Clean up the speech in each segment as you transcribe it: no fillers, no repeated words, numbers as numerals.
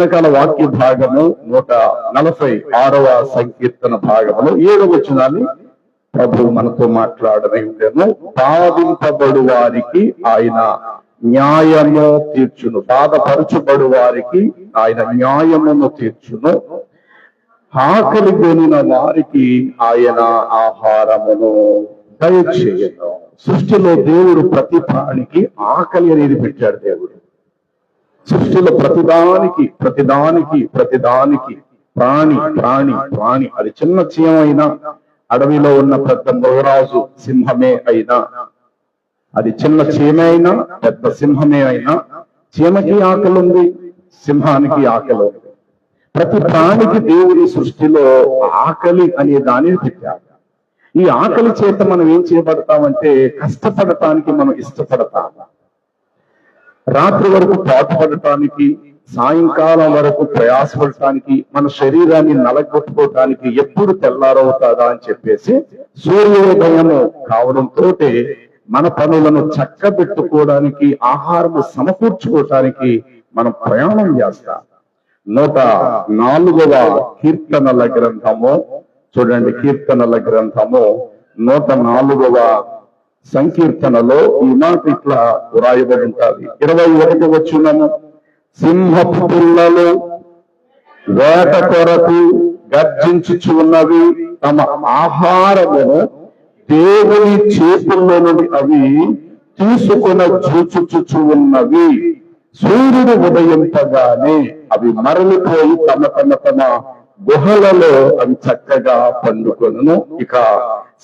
వెనకాల వాక్య భాగము 146వ సంకీర్తన భాగములో 7వ వచనాన్ని ప్రభు మనతో మాట్లాడలేము. బాధింపబడు వారికి ఆయన న్యాయము తీర్చును, బాధపరచబడు వారికి ఆయన న్యాయమును తీర్చును, ఆకలి కొనిన వారికి ఆయన ఆహారమును దయచేయను. సృష్టిలో దేవుడు ప్రతి ప్రాణికి ఆకలి అనేది పెట్టాడు. దేవుడు సృష్టిలో ప్రతిదానికి ప్రతిదానికి ప్రతిదానికి ప్రాణి ప్రాణి ప్రాణి అది చిన్న చీమైనా, అడవిలో ఉన్న పెద్ద మృగరాజు సింహమే అయినా, అది చిన్న చీమే అయినా పెద్ద సింహమే అయినా, చీమకి ఆకలి ఉంది, సింహానికి ఆకలి ఉంది. ప్రతి ప్రాణికి దేవుడి సృష్టిలో ఆకలి అనే దానిని పెట్టాడు. ఈ ఆకలి చేత మనం ఏం చేయబడతామంటే కష్టపడటానికి మనం ఇష్టపడతాము. రాత్రి వరకు పాటుపడటానికి, సాయంకాలం వరకు ప్రయాసపడటానికి, మన శరీరాన్ని నలగొట్టుకోవటానికి ఎప్పుడు తెల్లారవుతాదా అని చెప్పేసి సూర్యోదయము కావడంతో మన పనులను చక్కబెట్టుకోవడానికి, ఆహారము సమకూర్చుకోవటానికి మనం ప్రయాణం చేస్తాం. 104వ కీర్తనల గ్రంథము చూడండి. కీర్తనల గ్రంథము 104వ సంకీర్తనలో ఈ మాట ఇట్లా వ్రాయబడి ఉంటుంది. 21వ వచనము, సింహపు పిల్లలు వేట కొరకు గర్జించుచు ఉన్నవి, తమ ఆహారమును దేవుని చేతుల్లో నుండి అవి తీసుకుని చూచుచు ఉన్నవి. సూర్యుడు ఉదయింపగానే అవి మరలిపోయి తమ గుహలలో అవి చక్కగా పండుకొను. ఇక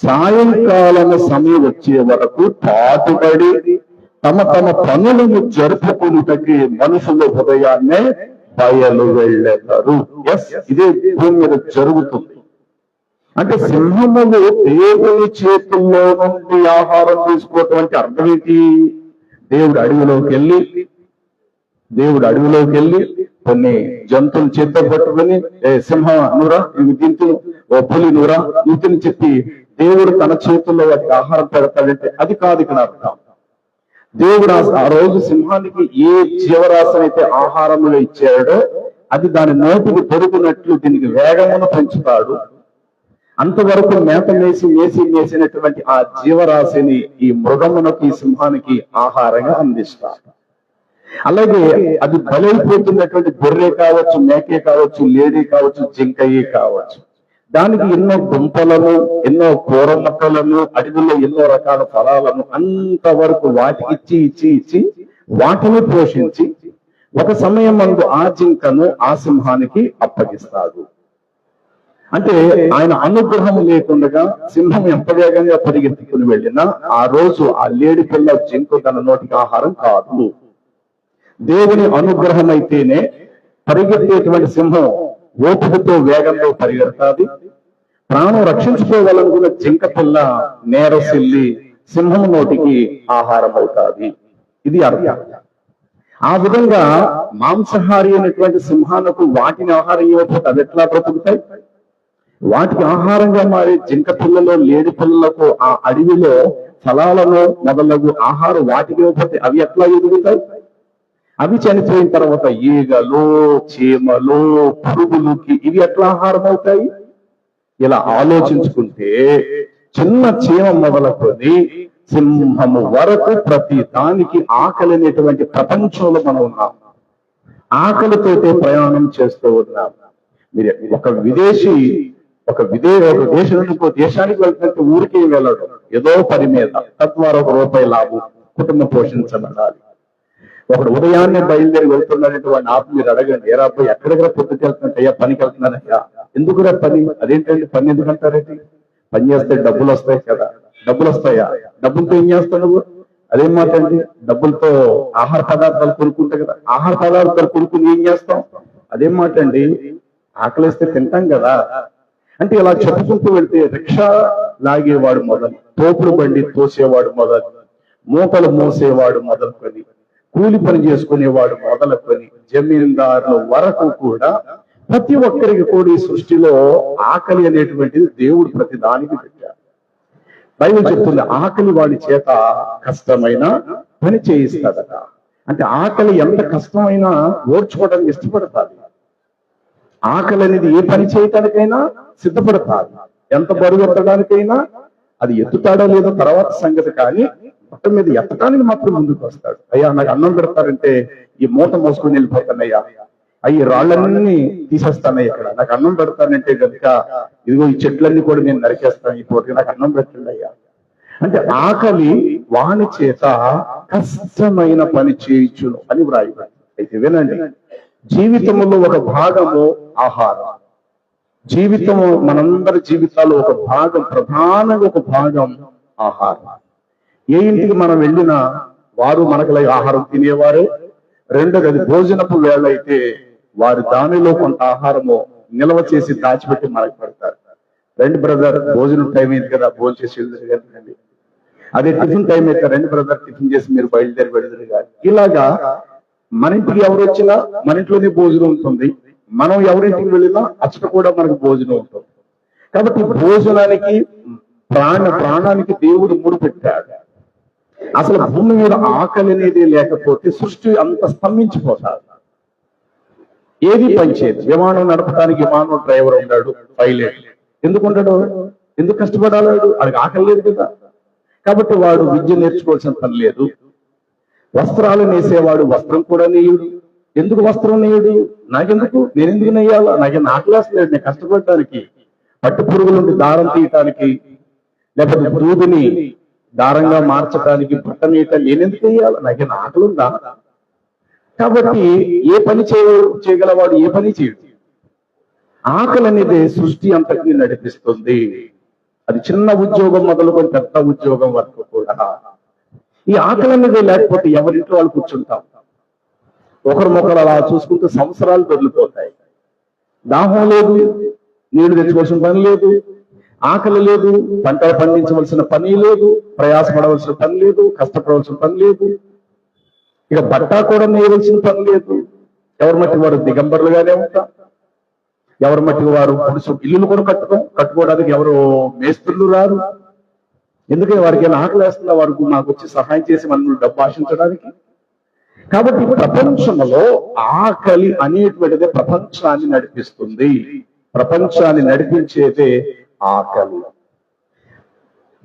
సాయంకాలం సమయం వచ్చే వరకు పాటుపడి తమ పనులను జరుపుకున్నటకి మనుషుల ఉదయాన్నే బయలు వెళ్ళెదరు. ఇదే భూమి మీద జరుగుతుంది. అంటే సింహములు దేవుని చేతుల్లో నుండి ఆహారం తీసుకోవటం అంటే అర్థం ఏంటి? దేవుడు అడవిలోకి వెళ్ళి కొన్ని జంతువులు చేత పట్టుకుని, సింహ నూరా ఇవి తింటూ, ఓ పులి నూరా నీతిని చెప్పి దేవుడు తన చేతుల్లో వాటికి ఆహారం పెడతాడంటే అది కాదు ఇక్కడ అర్థం. దేవుడు ఆ రోజు సింహానికి ఏ జీవరాశినైతే ఆహారంలో ఇచ్చాడో అది దాని నోటికి దొరికినట్లు దీనికి వేగమును పెంచుతాడు. అంతవరకు మేత మేసినటువంటి ఆ జీవరాశిని ఈ మృగమునకు, ఈ సింహానికి ఆహారంగా అందిస్తాడు. అలాగే అది బలైపోతున్నటువంటి గొర్రె కావచ్చు, మేకే కావచ్చు, లేడీ కావచ్చు, జింకయ్యే కావచ్చు, దానికి ఎన్నో దుంపలను, ఎన్నో కూర మొక్కలను, అడవిలో ఎన్నో రకాల ఫలాలను అంతవరకు వాటికి ఇచ్చి వాటిని పోషించి ఒక సమయం మందు ఆ జింకను ఆ సింహానికి అప్పగిస్తాడు. అంటే ఆయన అనుగ్రహం లేకుండా సింహం ఎంత వేగంగా పరిగెత్తుకుని వెళ్ళినా ఆ రోజు ఆ లేడి పిల్ల జింక తన నోటికి ఆహారం కాదు. దేవుని అనుగ్రహం అయితేనే పరిగెత్తేటువంటి సింహం ఓపికతో వేగంలో పరిగెడతాది. ప్రాణం రక్షించుకోవాలనుకున్న జింక పిల్ల నేరసిల్లి సింహం నోటికి ఆహారం అవుతాది. ఇది అర్థం. ఆ విధంగా మాంసాహారి అయినటువంటి సింహాలకు వాటిని ఆహారం ఇవ్వకపోతే అవి ఎట్లా బ్రతుకుతాయి? వాటికి ఆహారంగా మారే జింక పిల్లలు, లేడి పిల్లలకు ఆ అడవిలో ఫలాలను మొదలగు ఆహారం వాటికి ఇవ్వకపోతే అవి ఎట్లా ఎదుగుతాయి? అవి చనిపోయిన తర్వాత ఈగలు, చీమలు, పురుగులకి ఇవి ఎట్లా ఆహారం అవుతాయి? ఇలా ఆలోచించుకుంటే చిన్న చీమ మొదలుకొని సింహము వరకు ప్రతి దానికి ఆకలి అనేటువంటి ప్రపంచంలో మనం ఉన్నాం. ఆకలితోటే ప్రయాణం చేస్తూ ఉన్నాం. మీరు ఒక దేశం నుండి ఇంకో దేశానికి వెళ్తుంటే ఊరికే వెళ్ళడు, ఏదో పని మీద, తద్వారా ₹1 లాభం, కుటుంబం పోషించబడాలి. ఒకడు ఉదయాన్నే బయలుదేరి వెళ్తున్నాడంటే వాడిని ఆపి మీరు అడగండి, ఏరా అబ్బాయి ఎక్కడికైనా పొద్దుకు వెళ్తున్నట్టయ్యా, పనికి వెళ్తున్నానయ్యా. ఎందుకురా పని? అదేంటండి పని ఎందుకంటారేంటి? పని చేస్తే డబ్బులు వస్తాయి కదా. డబ్బులు వస్తాయా? డబ్బులతో ఏం చేస్తావు నువ్వు? అదేం మాట అండి? డబ్బులతో ఆహార పదార్థాలు కొనుక్కుంటాయి కదా. ఆహార పదార్థాలు కొనుక్కుని ఏం చేస్తాం? అదేం మాట అండి? ఆకలిస్తే తింటాం కదా. అంటే ఇలా చెప్పుకుంటూ వెళ్తే రిక్షా లాగేవాడు మొదలు, తోపుడు బండి తోసేవాడు మొదలు, మూటలు మోసేవాడు మొదలుకొని, కూలి పని చేసుకునేవాడు మొదలుకొని, జమీందారుల వరకు కూడా ప్రతి ఒక్కరికి కూడా ఈ సృష్టిలో ఆకలి అనేటువంటిది దేవుడు ప్రతి దానికి పెట్టాడు. బైబిల్ చెప్తుంది ఆకలి వాడి చేత కష్టమైన పని చేయిస్తాడట. అంటే ఆకలి ఎంత కష్టమైనా ఓర్చుకోవడానికి ఇష్టపడతాది. ఆకలి అనేది ఏ పని చేయటానికైనా సిద్ధపడతాడు. ఎంత బరువు ఎత్తడానికైనా అది ఎత్తుతాడో లేదో తర్వాత సంగతి, కానీ మొత్తం మీద ఎత్తడానికి మాత్రం ముందుకు వస్తాడు. అయ్యా నాకు అన్నం పెడతారంటే ఈ మూట మోసుకొని వెళ్ళిపోతానయ్యా, అయ్యి రాళ్ళన్నీ తీసేస్తానయ్యా, ఇక్కడ నాకు అన్నం పెడతానంటే కనుక ఇదిగో ఈ చెట్లన్నీ కూడా నేను నరికేస్తాను, ఈ పూటకి నాకు అన్నం పెట్టండి అయ్యా. అంటే ఆకలి వాని చేత కష్టమైన పని చేయించును అని వ్రాయబడింది. అయితే వినండి, జీవితంలో ఒక భాగము ఆహారం. జీవితం, మనందరి జీవితాల్లో ఒక భాగం, ప్రధానంగా ఒక భాగం ఆహారం. ఏ ఇంటికి మనం వెళ్ళినా వారు మనకు ఆహారం తినేవారే. రెండోది, అది భోజనపు వేళ అయితే వారు దానిలో కొంత ఆహారము నిల్వ చేసి దాచిపెట్టి మనకు పెడతారు. రెండు బ్రదర్ భోజనం టైం అయింది కదా, భోజనం చేసి వెళ్ళండి. అదే టిఫిన్ టైం అయితే రెండు బ్రదర్ టిఫిన్ చేసి మీరు బయలుదేరి కాదు. ఇలాగా మన ఇంటికి ఎవరు వచ్చినా మన ఇంట్లోనే భోజనం ఉంటుంది, మనం ఎవరింటికి వెళ్ళినా అచ్చట కూడా మనకు భోజనం ఉంటుంది. కాబట్టి భోజనానికి ప్రాణానికి దేవుడు ముడి పెట్టాడు. అసలు భూమి మీద ఆకలి అనేది లేకపోతే సృష్టి అంత స్తంభించిపోతాడు, ఏది పనిచేయదు. విమానం నడపడానికి విమానం డ్రైవర్ ఉన్నాడు, పైలట్ ఎందుకు ఉంటాడు? ఎందుకు కష్టపడాడు? వాడికి ఆకలి లేదు కదా. కాబట్టి వాడు విద్య నేర్చుకోవాల్సిన పని లేదు. వస్త్రాలు నేసేవాడు వస్త్రం కూడా నేయుడు. ఎందుకు వస్త్రం నేయుడు? నాకెందుకు, నేనెందుకు నెయ్యాలా? నాకేం ఆకలేసి లేదు నేను కష్టపడడానికి. పట్టు పురుగుల నుండి దారం తీయటానికి, లేకపోతే దూదిని దారంగా మార్చడానికి, బట్ట నేయటానికి నేనెందుకు వేయాలి? నాకేం ఆకలుందా? కాబట్టి ఏ పని చేయగలవాడు ఏ పని చేయడు. ఆకలి అనేది సృష్టి అంతటిని నడిపిస్తుంది. అది చిన్న ఉద్యోగం మొదలుకొని పెద్ద ఉద్యోగం వరకు కూడా. ఈ ఆకలి అనేది లేకపోతే ఎవరింట్లో వాళ్ళు కూర్చుంటాం, ఒకరి మొక్కలు అలా చూసుకుంటూ సంవత్సరాలు దొరికిపోతాయి. దాహం లేదు, నీళ్లు తెచ్చుకోవాల్సిన పని లేదు, ఆకలి లేదు, పంటలు పండించవలసిన పని లేదు, ప్రయాసపడవలసిన పని లేదు, కష్టపడవలసిన పని లేదు, ఇక బట్ట కూడా నేయవలసిన పని లేదు. ఎవరి మట్టి వారు దిగంబరులుగానే ఉంటాం. ఎవరి మట్టి వారు పురుషు ఇల్లులు కూడా కట్టుకోవడానికి ఎవరు మేస్త్రులు రారు. ఎందుకంటే వారికి ఏమైనా ఆకలి వేస్తున్నా వారికి మాకు వచ్చి సహాయం చేసి మనల్ని డబ్బు ఆశించడానికి. కాబట్టి ప్రపంచంలో ఆకలి అనేటువంటిదే ప్రపంచాన్ని నడిపిస్తుంది. ప్రపంచాన్ని నడిపించేదే ఆకలి.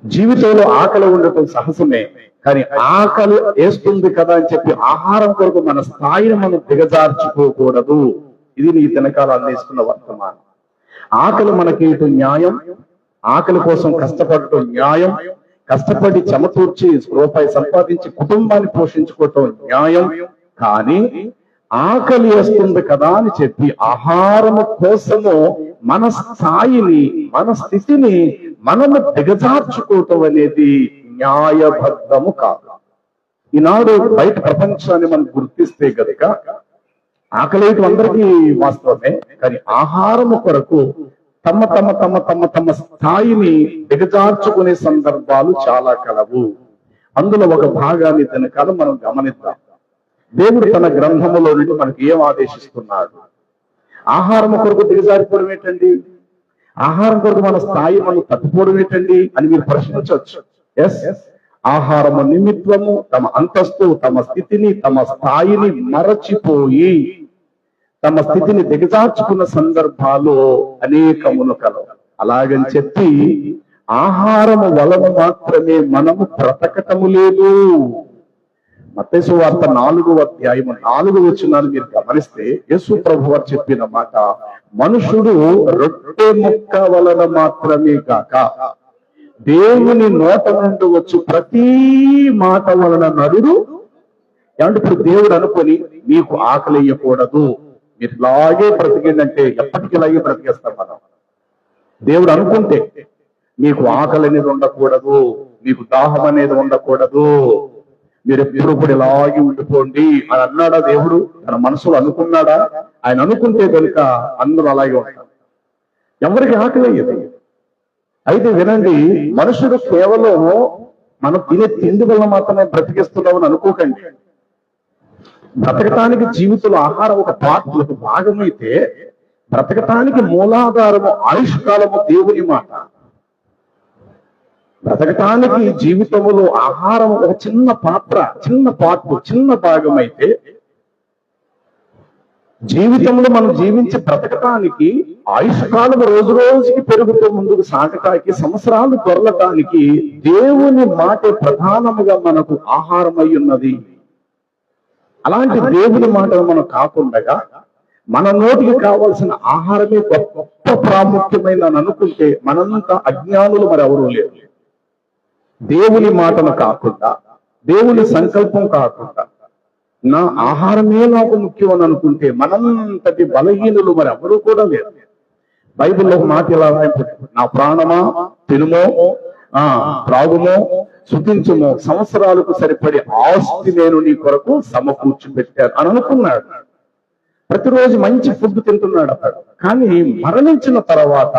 జీవితంలో ఆకలి ఉండటం సహజమే, కానీ ఆకలి వేస్తుంది కదా అని చెప్పి ఆహారం కొరకు మన స్థాయిని మనం దిగజార్చుకోకూడదు. ఇది నీ తినకాలు అందిస్తున్న వర్తమానం. ఆకలి మనకి ఇటు న్యాయం, ఆకలి కోసం కష్టపడటం న్యాయం, కష్టపడి చెమతూర్చి రూపాయి సంపాదించి కుటుంబాన్ని పోషించుకోవటం న్యాయం. కానీ ఆకలి వేస్తుంది కదా అని చెప్పి ఆహారము కోసము మన స్థాయిని, మన స్థితిని మనము దిగజార్చుకోవటం అనేది న్యాయబద్ధము కాదు. ఈనాడు బయట ప్రపంచాన్ని మనం గుర్తిస్తే గనుక ఆకలేయటం అందరికీ వాస్తవమే, కానీ ఆహారము కొరకు తమ తమ తమ తమ తమ స్థాయిని దిగజార్చుకునే సందర్భాలు చాలా కలవు. అందులో ఒక భాగాన్ని వెనకాల మనం గమనిద్దాం. దేవుడు తన గ్రంథములో నుండి మనకి ఏం ఆదేశిస్తున్నాడు? ఆహారం కొరకు దిగజారిపోవడం ఏంటండి? ఆహారం కొరకు మన స్థాయి మనం తప్పిపోవడం ఏంటండి అని మీరు ప్రశ్నించవచ్చు. ఎస్, ఆహారము నిమిత్తము తమ అంతస్తు, తమ స్థితిని, తమ స్థాయిని మరచిపోయి తమ స్థితిని దిగజార్చుకున్న సందర్భాలు అనేకములు కలవు. అలాగని చెప్పి ఆహారము వలన మాత్రమే మనము బ్రతకటము లేదు. మత్తయి సువార్త 4వ అధ్యాయము 4వ వచనాలు మీరు గమనిస్తే యేసు ప్రభు వారు చెప్పిన మాట, మనుషుడు రొట్టె ముక్క వలన మాత్రమే కాక దేవుని నోట నుండి వచ్చు ప్రతి మాట వలన నరుడు. ఏమంటే ఇప్పుడు దేవుడు అనుకొని మీకు ఆకలి వేయకూడదు, మీరు ఇలాగే బ్రతికిందంటే ఎప్పటికీ ఇలాగే బ్రతికేస్తాం మనం. దేవుడు అనుకుంటే మీకు ఆకలి అనేది ఉండకూడదు, మీకు దాహం అనేది ఉండకూడదు, మీరు ఎప్పుడు కూడా ఇలాగే ఉండిపోండి అని అన్నాడా దేవుడు? తన మనసులో అనుకున్నాడా? ఆయన అనుకుంటే కనుక అందరూ అలాగే ఉంటారు, ఎవరికి ఆకలి అయ్యేది. అయితే వినండి, మనుషుడు కేవలం మనం తినే తిండి వల్ల మాత్రమే బ్రతికిస్తున్నామని అనుకోకండి. బ్రతకటానికి జీవితంలో ఆహారం ఒక పాత్ర, ఒక భాగమైతే బ్రతకటానికి మూలాధారము ఆయుష్కాలము దేవుని మాట. బ్రతకటానికి జీవితంలో ఆహారం ఒక చిన్న పాత్ర, చిన్న భాగం అయితే జీవితంలో మనం జీవించి బ్రతకటానికి, ఆయుష్కాలం రోజు రోజుకి పెరుగుతూ ముందుకు సాగటానికి, సంవత్సరాలు దొరలటానికి దేవుని మాటే ప్రధానముగా మనకు ఆహారమై ఉన్నది. అలాంటి దేవుని మాటలు మనం కాకుండా మన నోటికి కావాల్సిన ఆహారమే గొప్ప ప్రాముఖ్యమైన అనుకుంటే మనంతా అజ్ఞానులు మరి ఎవరూ లేరు. దేవుని మాటలు కాకుండా, దేవుని సంకల్పం కాకుండా నా ఆహారమే నాకు ముఖ్యం అని అనుకుంటే మనంతటి బలహీనులు మరి ఎవరు కూడా లేరు. బైబిల్లో ఒక మాట ఇలా రాయబడింది, నా ప్రాణమా తినుమో త్రాగుమో శుతించుమో, సంవత్సరాలకు సరిపడే ఆస్తి నేను నీ కొరకు సమకూర్చి పెట్టాను అని అనుకున్నాడు. ప్రతిరోజు మంచి ఫుడ్ తింటున్నాడు అతడు. కానీ మరణించిన తర్వాత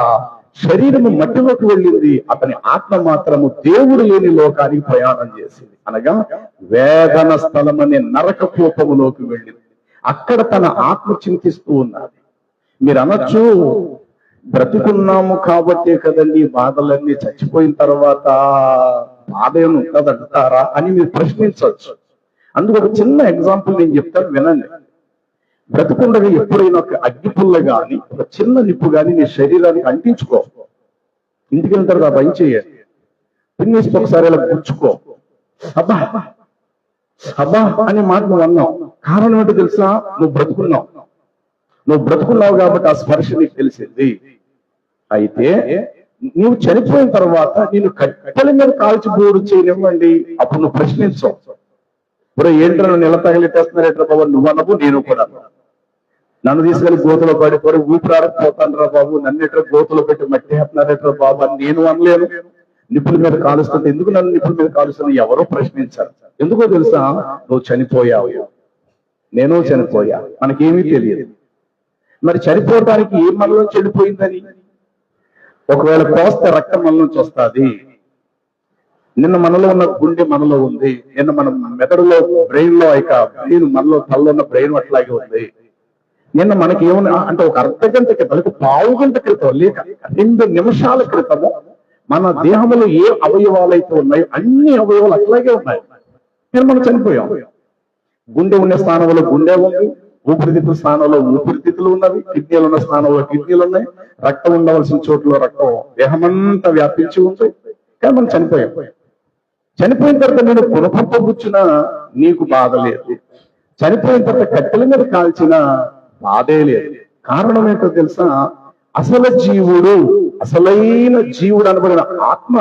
శరీరము మట్టిలోకి వెళ్ళింది, అతని ఆత్మ మాత్రము దేవుడు లేని లోకానికి ప్రయాణం చేసింది. అనగా వేదన స్థలం అనే నరక కూపములోకి వెళ్ళింది. అక్కడ తన ఆత్మ చింతిస్తూ ఉన్నది. మీరు అనొచ్చు, బ్రతుకున్నాము కాబట్టే కదండి బాధలన్నీ, చచ్చిపోయిన తర్వాత బాధ ఏమి ఉంటుందంటారా అని మీరు ప్రశ్నించవచ్చు. అందుకు ఒక చిన్న ఎగ్జాంపుల్ నేను చెప్తాను, వినండి. బ్రతుకుండగా ఎప్పుడైనా ఒక అగ్గిపుల్ల గాని, ఒక చిన్న నిప్పు గాని నీ శరీరానికి అంటించుకో. ఇంటికి వెళ్ళిన తర్వాత పని చేయండి, పిన్నిస్తూ ఒకసారి ఇలా గుచ్చుకో. అబ్బా అబ్బా అనే మాట నువ్వు అన్నావు. కారణం ఏంటో తెలుసా? నువ్వు బ్రతుకున్నావు కాబట్టి ఆ స్పర్శ నీకు తెలిసింది. అయితే నువ్వు చనిపోయిన తర్వాత నేను కట్టెల మీద కాల్చి బోరు చేయనివ్వండి, అప్పుడు నువ్వు ప్రశ్నించవు. ఇప్పుడు ఏంటో నన్ను ఎలా తగిలిట్టేస్తున్నారు ఎట్లా బాబు, నువ్వు అన్నవు నేను కూడా. నన్ను తీసుకెళ్లి గోతులో పడిపోయి ఊపిరాడకపోతాను రా బాబు, నన్ను ఎట్లా గోతులో పెట్టి మట్టి వేస్తున్నారెట్రా బాబు అని నేను అనలేను. నిప్పుల మీద కాలుస్తుంటే ఎందుకు నన్ను నిప్పుల మీద కాలుస్తున్నా ఎవరో ప్రశ్నించారు. ఎందుకో తెలుసా? నువ్వు చనిపోయావు, నేను చనిపోయా, మనకేమీ తెలియదు. మరి చనిపోవటానికి ఏ మనలోంచి వెళ్ళిపోయిందని? ఒకవేళ కోస్తే రక్తం మన నుంచి వస్తుంది. నిన్న మనలో ఉన్న గుండె మనలో ఉంది, నిన్న మన మెదడులో బ్రెయిన్ లో బ్రెయిన్ మనలో తలలో ఉన్న బ్రెయిన్ అట్లాగే ఉంది. నిన్న మనకి ఏమన్నా అంటే ఒక అర్ధ గంట క్రితం, పావు గంట క్రితం, లేక 2 నిమిషాల క్రితము మన దేహంలో ఏ అవయవాలు అయితే ఉన్నాయో అన్ని అవయవాలు అట్లాగే ఉన్నాయి. నేను మనం చనిపోయాం. గుండె ఉన్న స్థానంలో గుండె ఉంది, ఊపిరితిత్తుల స్థానంలో ఊపిరితిత్తులు ఉన్నవి, కిడ్నీలు ఉన్న స్థానంలో కిడ్నీలు ఉన్నాయి, రక్తం ఉండవలసిన చోట్ల రక్తం దేహమంతా వ్యాపించి ఉంది. కానీ మనం చనిపోయాం. చనిపోయిన తర్వాత నేను పునఃపుచ్చిన నీకు బాధ లేదు, చనిపోయిన తర్వాత కట్టెల మీద కాల్చిన బాధే లేదు. కారణం ఏంటో తెలుసా? అసలు జీవుడు, అసలైన జీవుడు అనబడిన ఆత్మ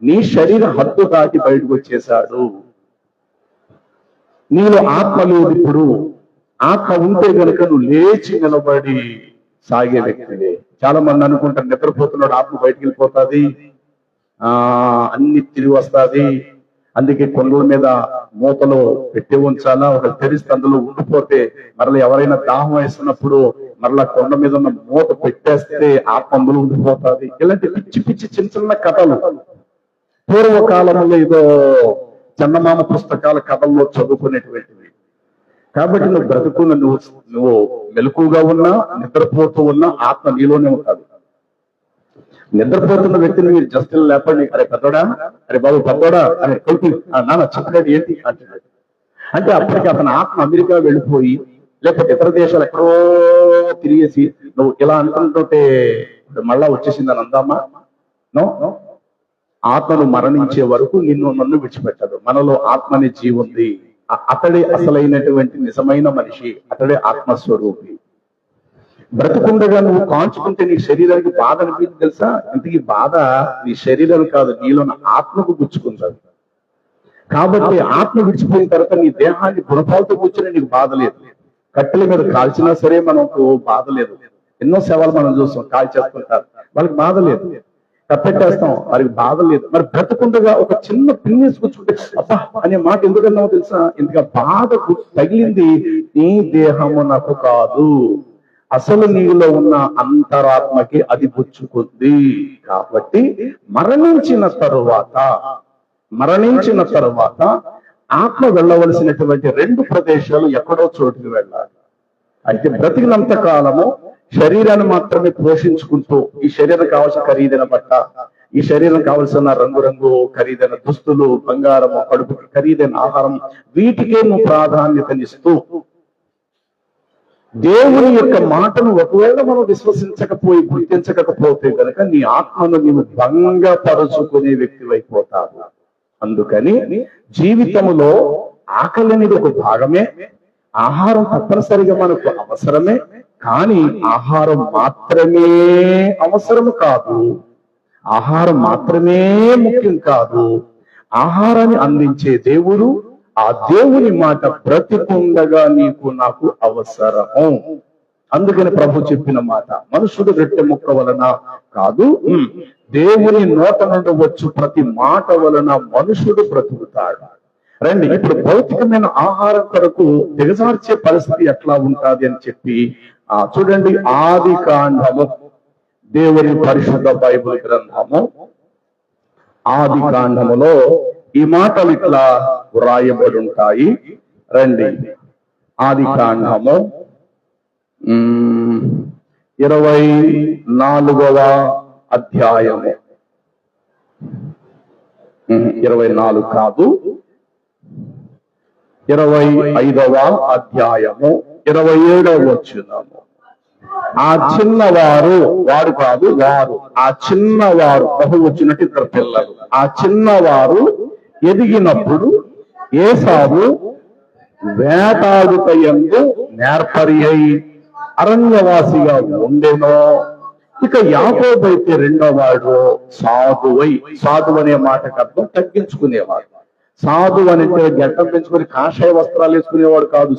నీ శరీర హద్దు దాటి బయటకు వచ్చేశాడు. నీలో ఆత్మ లేదు. ఇప్పుడు ఆత్మ ఉంటే గనుక నువ్వు లేచి నిలబడి సాగే వ్యక్తివే. చాలా మంది అనుకుంటారు నిద్రపోతున్నాడు ఆత్మ బయటికి వెళ్ళిపోతుంది, అన్ని తిరిగి వస్తుంది, అందుకే కొండల మీద మూతలో పెట్టి ఉంచాలా, ఒక తెరిస్తే అందులో ఉండిపోతే మరలా ఎవరైనా దాహం వేస్తున్నప్పుడు మరలా కొండ మీద ఉన్న మూత పెట్టేస్తే ఆత్మ అందులో ఉండిపోతుంది. ఇలాంటి పిచ్చి పిచ్చి చిన్న చిన్న కథలు పూర్వకాలంలో ఏదో చందమామ పుస్తకాల కథల్లో చదువుకునేటువంటివి. కాబట్టి నువ్వు బ్రతుకున్న నువ్వు మెలకుగా ఉన్నా, నిద్రపోతూ ఉన్నా ఆత్మ నీలోనే ఉంటుంది. నిద్రపోతున్న వ్యక్తిని మీరు జస్ట్ లేపండి, అరే పెద్దోడా, అరే బాబు పెద్దోడా, అరే కొడుకు నాన్న చెప్పలేదు ఏంటి అంటున్నాడు. అంటే అప్పటికి అతని ఆత్మ అమెరికా వెళ్ళిపోయి లేకపోతే ఇతర దేశాలు ఎక్కడో తిరిగేసి నువ్వు ఇలా అనుకుంటుంటే మళ్ళా వచ్చేసిందని అందామా? నో. ఆత్మను మరణించే వరకు నన్ను విడిచిపెట్టదు. మనలో ఆత్మ అనే జీవి ఉంది. అతడే అసలైనటువంటి నిజమైన మనిషి, అతడే ఆత్మస్వరూపి. బ్రతుకుండగా నువ్వు కాంచుకుంటే నీ శరీరానికి బాధ అనిపించింది తెలుసా? ఇంతకీ బాధ నీ శరీరం కాదు, నీలో ఆత్మకు గుచ్చుకుంటుంది. కాబట్టి ఆత్మ విడిచిపోయిన తర్వాత నీ దేహాన్ని గుణపాలతో కూర్చొని నీకు బాధ లేదు. కట్టెల మీద కాల్చినా సరే మనకు బాధ లేదు. ఎన్నో సేవలు మనం చూస్తాం, కాల్చేస్తుంటారు, వాళ్ళకి బాధ లేదు. కప్పెట్టేస్తాం, వారికి బాధ లేదు. మరి బ్రతుకుండగా ఒక చిన్న పిన్నేసి కూర్చుంటే అబ్బా అనే మాట ఎందుకన్నావో తెలుసా? ఎందుకంటే బాధ తగిలింది నీ దేహము నాకు కాదు, అసలు నీలో ఉన్న అంతరాత్మకి అది పుచ్చుకుంది. కాబట్టి మరణించిన తరువాత ఆత్మ వెళ్ళవలసినటువంటి 2 ప్రదేశాలు ఎక్కడో చోటుకి వెళ్ళాలి. అయితే బ్రతికినంత కాలము శరీరాన్ని మాత్రమే పోషించుకుంటూ, ఈ శరీరం కావాల్సిన ఖరీదైన బట్ట, ఈ శరీరం కావలసిన రంగురంగు ఖరీదైన దుస్తులు, బంగారము, కడుపుకి ఖరీదైన ఆహారం, వీటికే నువ్వు ప్రాధాన్యతనిస్తూ దేవుని యొక్క మాటను ఒకవేళ మనం విశ్వసించకపోయి గుర్తించకపోతే కనుక నీ ఆత్మను నీవు భంగపరుచుకునే వ్యక్తివైపోతావు. అందుకని జీవితంలో ఆకలి అనేది ఒక భాగమే, ఆహారం తప్పనిసరిగా మనకు అవసరమే, కానీ ఆహారం మాత్రమే అవసరము కాదు, ఆహారం మాత్రమే ముఖ్యం కాదు. ఆహారాన్ని అందించే దేవుడు, ఆ దేవుని మాట బ్రతికుండగా నీకు నాకు అవసరము. అందుకని ప్రభు చెప్పిన మాట, మనుషుడు రొట్టె ముక్క వలన కాదు, దేవుని నోట నుండి వచ్చు ప్రతి మాట వలన మనుషుడు బ్రతుకుతాడు. రండి, ఇప్పుడు భౌతికమైన ఆహారం కొరకు దిగజార్చే పరిస్థితి ఎట్లా ఉంటుంది అని చెప్పి చూడండి. ఆది కాండము, దేవుని పరిశుద్ధ బైబిల్ గ్రంథము ఆది కాండములో ఈ మాటలు ఇట్లా వ్రాయబడి ఉంటాయి. రండి, ఆది కాండము 24వ అధ్యాయము, 24 కాదు, 25వ అధ్యాయము 27వ వచనము. ఆ చిన్నవారు, వారు కాదు వారు, ఆ చిన్నవారు, బహు వచ్చినట్టు ఇద్దరు పిల్లలు, ఆ చిన్నవారు ఎదిగినప్పుడు ఏసావు వేటాడుటయందు నేర్పరి అయి అరణ్యవాసిగా ఉండెనో. ఇక యాకోబు అయితే రెండో వాడు సాధువై, సాధువు అనే మాటకు అర్థం తగ్గించుకునేవాడు. సాధు అంటే గడ్డం పెంచుకొని కాషాయ వస్త్రాలు వేసుకునేవాడు కాదు.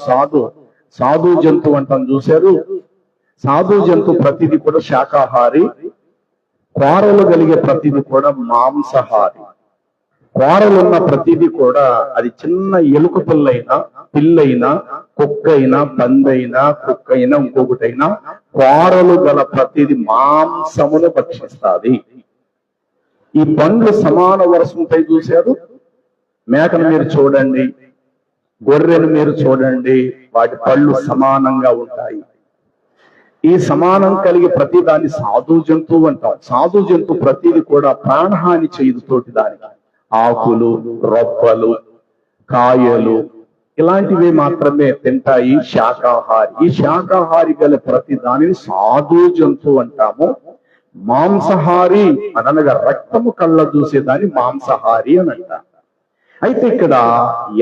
సాధు జంతువు అంటాం చూశారు. సాధు జంతువు ప్రతిదీ కూడా శాకాహారి, కోరలు కలిగే ప్రతిదీ కూడా మాంసాహారి. కోరలున్న ప్రతిదీ కూడా, అది చిన్న ఎలుక పిల్లైనా కుక్కైనా పందైనా కుక్కైనా ఇంకొకటైనా, కోరలు గల ప్రతిదీ మాంసమును భక్షిస్తాది. ఈ పండ్లు సమాన వరుస ఉంటాయి చూశారు. మేకను మీరు చూడండి, గొర్రెను మీరు చూడండి, వాటి పళ్ళు సమానంగా ఉంటాయి. ఈ సమానం కలిగి ప్రతి దాన్ని సాధు జంతువు అంటాం. సాధు జంతువు ప్రతిది కూడా ప్రాణహాని చేయదు తోటి దానికి. ఆకులు, రొప్పలు, కాయలు ఇలాంటివి మాత్రమే తింటాయి శాకాహారి. ఈ శాకాహారి గల ప్రతి దానిని సాధు జంతువు అంటాము. మాంసాహారి అనగా రక్తము కళ్ళ చూసేదాన్ని మాంసాహారి అని అంటాం. అయితే ఇక్కడ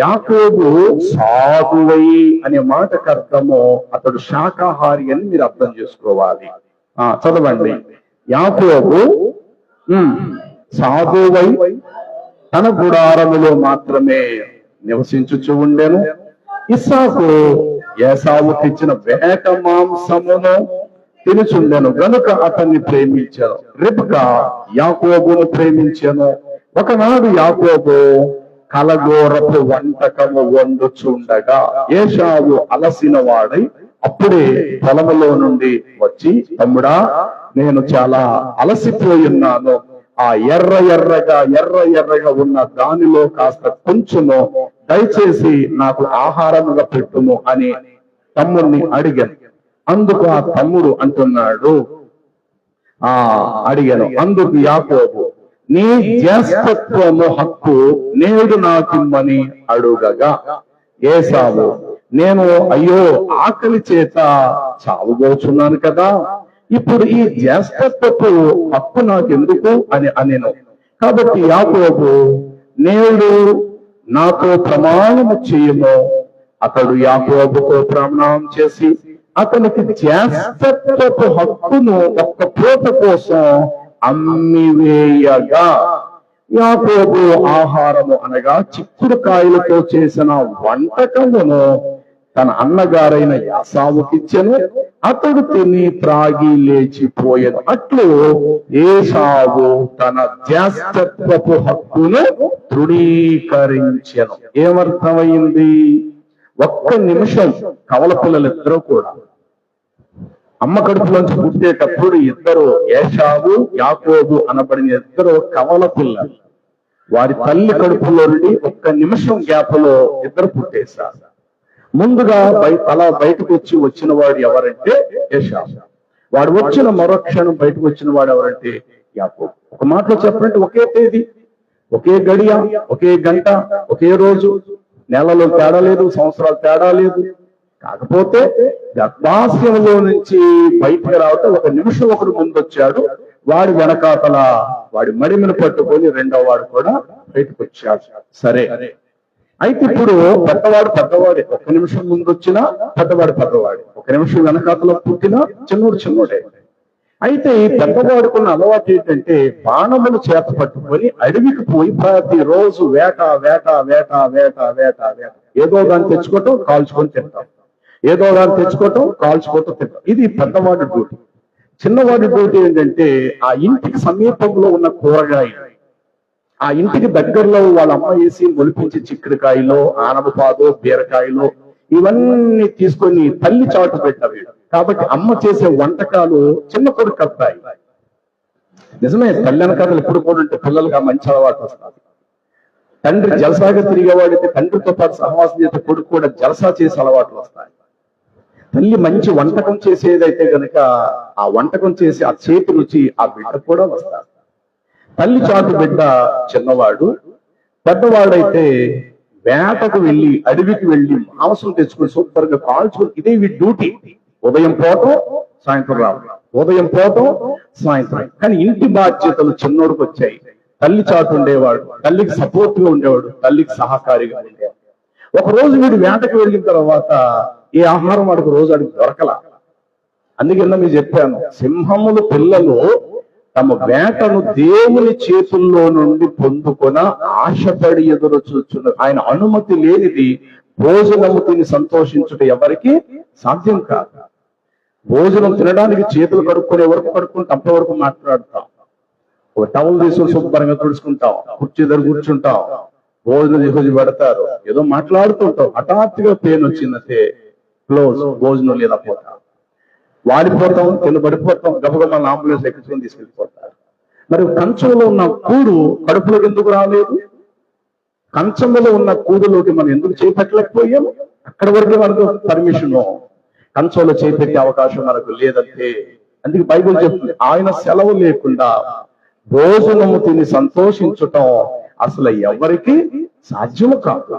యాకోబు సాధువై అనే మాటకు అర్థము అతడు శాకాహారి అని మీరు అర్థం చేసుకోవాలి. చదవండి. యాకోబు సాధువై తన గుడారములో మాత్రమే నివసించుచు ఉండెను. ఇస్సాకు ఏసావు తెచ్చిన వేట మాంసమును తినుచుండెను గనుక అతన్ని ప్రేమించాను. రిబ్కా యాకోబును ప్రేమించాను. ఒకనాడు యాకోబు కలగోరపు వంటకము వండుచుండగా ఏసావు అలసిన వాడై అప్పుడే పొలములో నుండి వచ్చి, తమ్ముడా, నేను చాలా అలసిపోయున్నాను, ఆ ఎర్ర ఎర్రగా ఉన్న దానిలో కాస్త కొంచెము దయచేసి నాకు ఆహారముగా పెట్టుము అని తమ్ముడిని అడిగాను. అందుకు ఆ తమ్ముడు అంటున్నాడు, అడిగాను. అందుకు యాకోబు, నీ జ్యేష్ఠత్వము హక్కు నేడు నాకిమ్మని అడుగగా ఏసావు, నేను అయ్యో ఆకలి చేత చావబోచున్నాను కదా, ఇప్పుడు ఈ జ్యేష్ఠత్వపు హక్కు నాకెందుకు అని అనెను. కాబట్టి యాకోబు, నేడు నాతో ప్రమాణము చేయము. అతడు యాకోబుతో ప్రమాణం చేసి అతనికి జ్యేష్ఠత్వపు హక్కును ఒక్క పూట కోసం అమ్మివేయగా, యాకోబు ఆహారము అనగా చిక్కుడుకాయలతో చేసిన వంటకమును తన అన్నగారైన యాసావుకిచ్చెను. అతడు తిని త్రాగి లేచిపోయాను. అట్లు ఏసావు తన జ్యేష్ఠత్వపు హక్కును తృణీకరించెను. ఏమర్థమైంది? ఒక్క నిమిషం కవల పిల్లలిద్దరూ కూడా అమ్మ కడుపులోంచి పుట్టేటప్పుడు ఇద్దరు, ఏసావు యాకోబు అనబడిన ఇద్దరు కవల పిల్లలు. వారి తల్లి కడుపులో నుండి ఒక్క నిమిషం గ్యాప్ లో ఇద్దరు పుట్టేశారు. ముందుగా బయటకు వచ్చిన వాడు ఎవరంటే ఏసావు. వాడు వచ్చిన మరొక్షణం బయటకు వచ్చిన వాడు ఎవరంటే యాకోబు. ఒక మాటలో చెప్పాలంటే ఒకే తేదీ, ఒకే గడియ, ఒకే గంట, ఒకే రోజు, నెలలో తేడా లేదు, సంవత్సరాలు తేడా లేదు. కాకపోతే గర్భాశయంలో నుంచి బయటికి రావటం ఒక నిమిషం ఒకడు ముందొచ్చాడు, వాడి వెనకాతల వాడి మడిమను పట్టుకొని రెండో వాడు కూడా బయటకు వచ్చాడు. సరే, అయితే ఇప్పుడు పెద్దవాడే, ఒక్క నిమిషం ముందు వచ్చినా పెద్దవాడే, ఒక నిమిషం వెనకాతలో పుట్టినా చిన్నోడే. అయితే ఈ పెద్దవాడుకున్న అలవాటు ఏంటంటే బాణములు చేత పట్టుకొని అడవికి పోయి ప్రతిరోజు వేట ఏదో దాన్ని తెచ్చుకోవటం కాల్చుకొని తింటాం, తింటాం. ఇది పెద్దవాడి డ్యూటీ. చిన్నవాడి డ్యూటీ ఏంటంటే ఆ ఇంటికి సమీపంలో ఉన్న కూరగాయలు, ఆ ఇంటికి దగ్గరలో వాళ్ళ అమ్మ వేసి మొలిపించి చిక్కుడుకాయలో, ఆనపపాదో, బీరకాయలో ఇవన్నీ తీసుకొని తల్లి చాటు పెట్టారు. కాబట్టి అమ్మ చేసే వంటకాలు చిన్న కొడుకు కడతాయి. నిజమే, తల్లి వెనకాతలు ఎప్పుడు కూడా ఉంటే పిల్లలుగా మంచి అలవాటు వస్తుంది. తండ్రి జలసాగా తిరిగేవాడితే తండ్రితో పాటు సహవాసం చేసే కొడుకు కూడా జలసా చేసే అలవాట్లు వస్తాయి. తల్లి మంచి వంటకం చేసేదైతే గనక ఆ వంటకం చేసి ఆ చేతి రుచి ఆ బిడ్డ కూడా వస్తారు. తల్లి చాటు బిడ్డ చిన్నవాడు, పెద్దవాడైతే వేటకు వెళ్ళి అడవికి వెళ్ళి మాంసం తెచ్చుకొని సూపర్ గా కాల్చుకొని, ఇదే వీడి డ్యూటీ. ఉదయం పోవటం, సాయంత్రం రావడం, ఉదయం పోవటం, సాయంత్రం. కానీ ఇంటి బాధ్యతలు చిన్నోడికి వచ్చాయి. తల్లి చాటు ఉండేవాడు, తల్లికి సపోర్ట్ గా ఉండేవాడు, తల్లికి సహకారిగా ఉండేవాడు. ఒక రోజు వీడు వేటకు వెళ్ళిన తర్వాత ఏ ఆహారం వాడికి రోజు అడిగి దొరకల. అందుకే మీకు చెప్పాను, సింహములు పిల్లలు తమ వేటను దేవుని చేతుల్లో నుండి పొందుకొన ఆశపడి ఎదురు చూస్తున్నారు. ఆయన అనుమతి లేనిది భోజనము తిని సంతోషించుట ఎవరికి సాధ్యం కాదు. భోజనం తినడానికి చేతులు కడుక్కునే వరకు కడుక్కుంటే అంతవరకు మాట్లాడతాం, ఒక టవల్ తీసుకుని శుభ్రంగా తుడుచుకుంటాం, కుర్చీ దగ్గర కూర్చుంటాం, భోజనం తీసుకొచ్చి పెడతారు, ఏదో మాట్లాడుతుంటాం. హఠాత్తుగా పెయిన్ వచ్చిందంటే క్లోజ్, భోజనం లేదా పోతాం, వాడిపోతాం, కింద పడిపోతాం, గబగబా అంబులెన్స్ ఎక్కించుకొని తీసుకెళ్ళిపోతారు. మరి కంచంలో ఉన్న కూడు కడుపులోకి ఎందుకు రాలేదు? కంచంలో ఉన్న కూడులోకి మనం ఎందుకు చేపట్టలేకపోయాము? అక్కడ వరకే మనకు పర్మిషన్, కంచంలో చేపెట్టే అవకాశం మనకు లేదంటే. అందుకే బైబిల్ చెప్తుంది, ఆయన సెలవు లేకుండా భోజనము తిని సంతోషించటం అసలు ఎవరికి సాధ్యము కాదు.